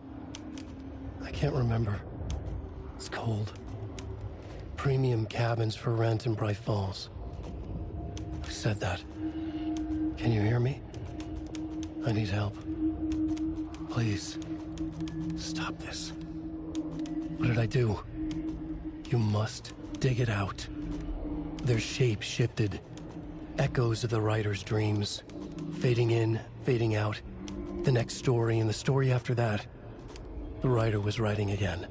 [SPEAKER 1] I can't remember. It's cold. Premium cabins for rent in Bright Falls. Who said that? Can you hear me? I need help. Please, stop this. What did I do? You must dig it out. Their shape shifted. Echoes of the writer's dreams. Fading in, fading out. The next story and the story after that. The writer was writing again.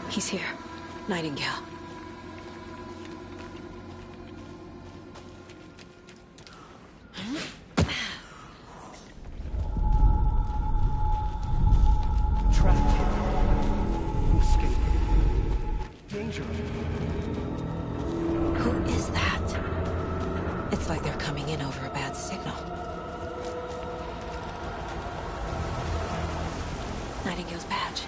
[SPEAKER 2] He's here. Nightingale.
[SPEAKER 12] Trapped here. No escape. Danger.
[SPEAKER 2] Who is that? It's like they're coming in over a bad signal. Nightingale's badge.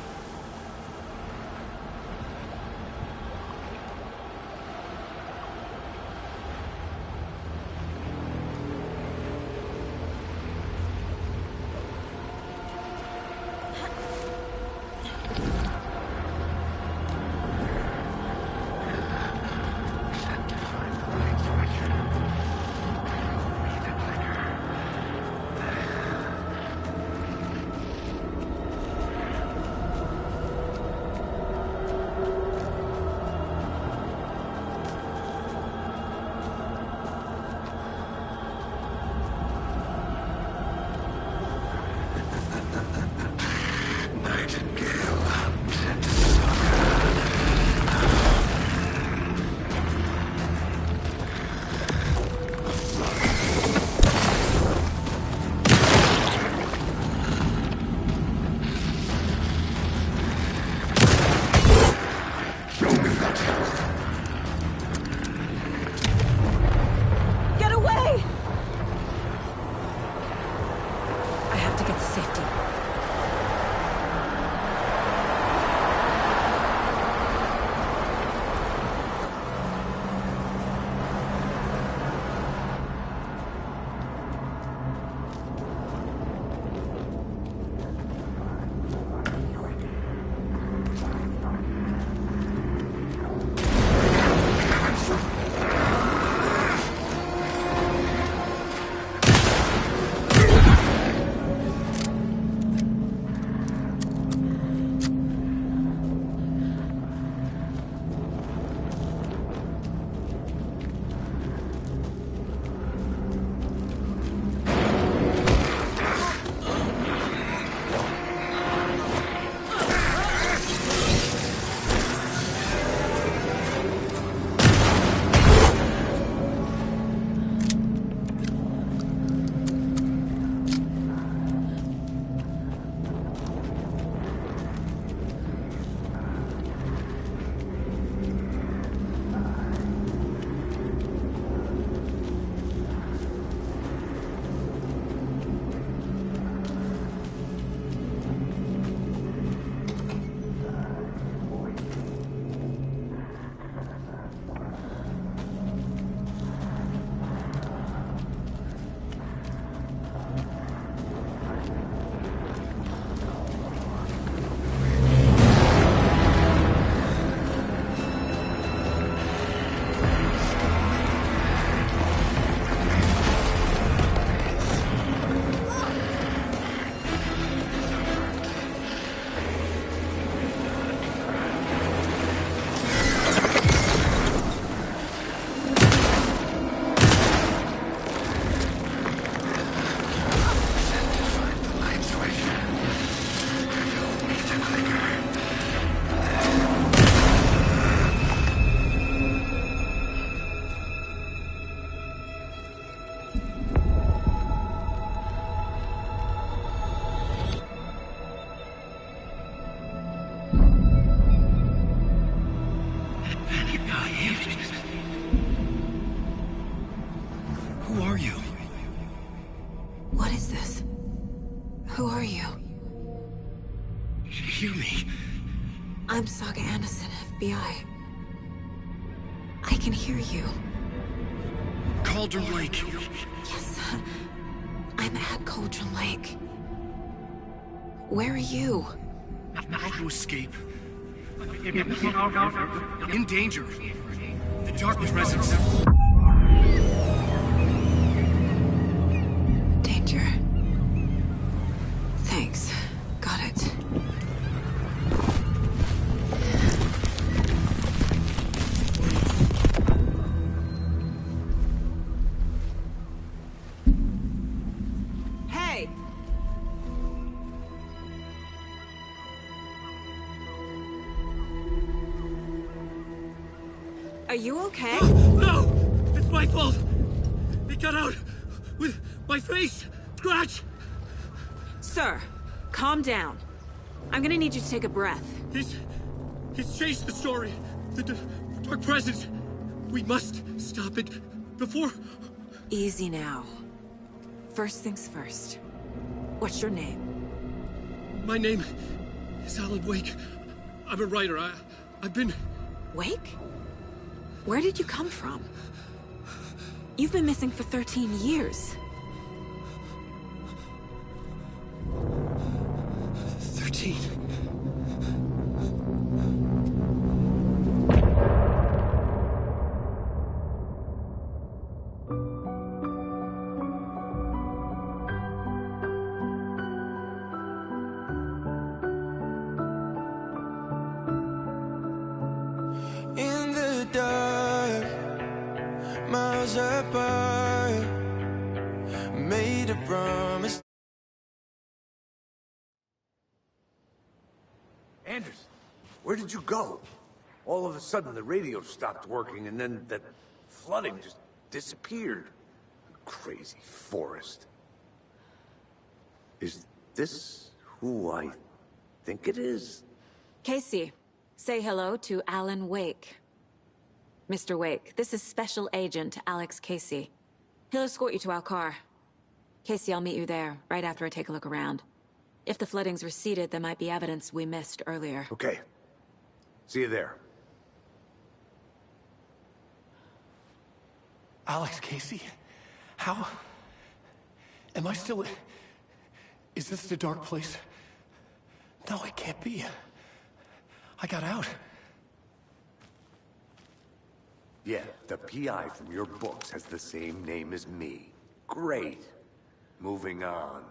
[SPEAKER 19] I'm Saga Anderson, FBI. I can hear you.
[SPEAKER 13] Cauldron Lake.
[SPEAKER 19] Yes, I'm at Cauldron Lake. Where are you?
[SPEAKER 13] How to escape. In danger. The Dark Presence.
[SPEAKER 19] Danger. Thanks. Got it. Hey! Are you okay?
[SPEAKER 13] No! It's my fault! It got out with my face! Scratch!
[SPEAKER 19] Sir, calm down. I'm gonna need you to take a breath.
[SPEAKER 13] He's changed the story. The Dark Presence. We must stop it before...
[SPEAKER 19] Easy now. First things first. What's your name?
[SPEAKER 13] My name is Alan Wake. I'm a writer. I've been...
[SPEAKER 19] Wake? Where did you come from? You've been missing for 13 years.
[SPEAKER 13] 13.
[SPEAKER 17] In the dark, miles apart, made a promise.
[SPEAKER 4] Anderson, where did you go? All of a sudden the radio stopped working and then that flooding just disappeared. Crazy forest. Is this who I think it is?
[SPEAKER 2] Casey, say hello to Alan Wake. Mr. Wake, this is Special Agent Alex Casey. He'll escort you to our car. Casey, I'll meet you there, right after I take a look around. If the flooding's receded, there might be evidence we missed earlier.
[SPEAKER 4] Okay. See you there.
[SPEAKER 13] Alex Casey? How? Am I still... Is this the dark place? No, it can't be. I got out.
[SPEAKER 4] Yeah, the PI from your books has the same name as me. Great. Moving on.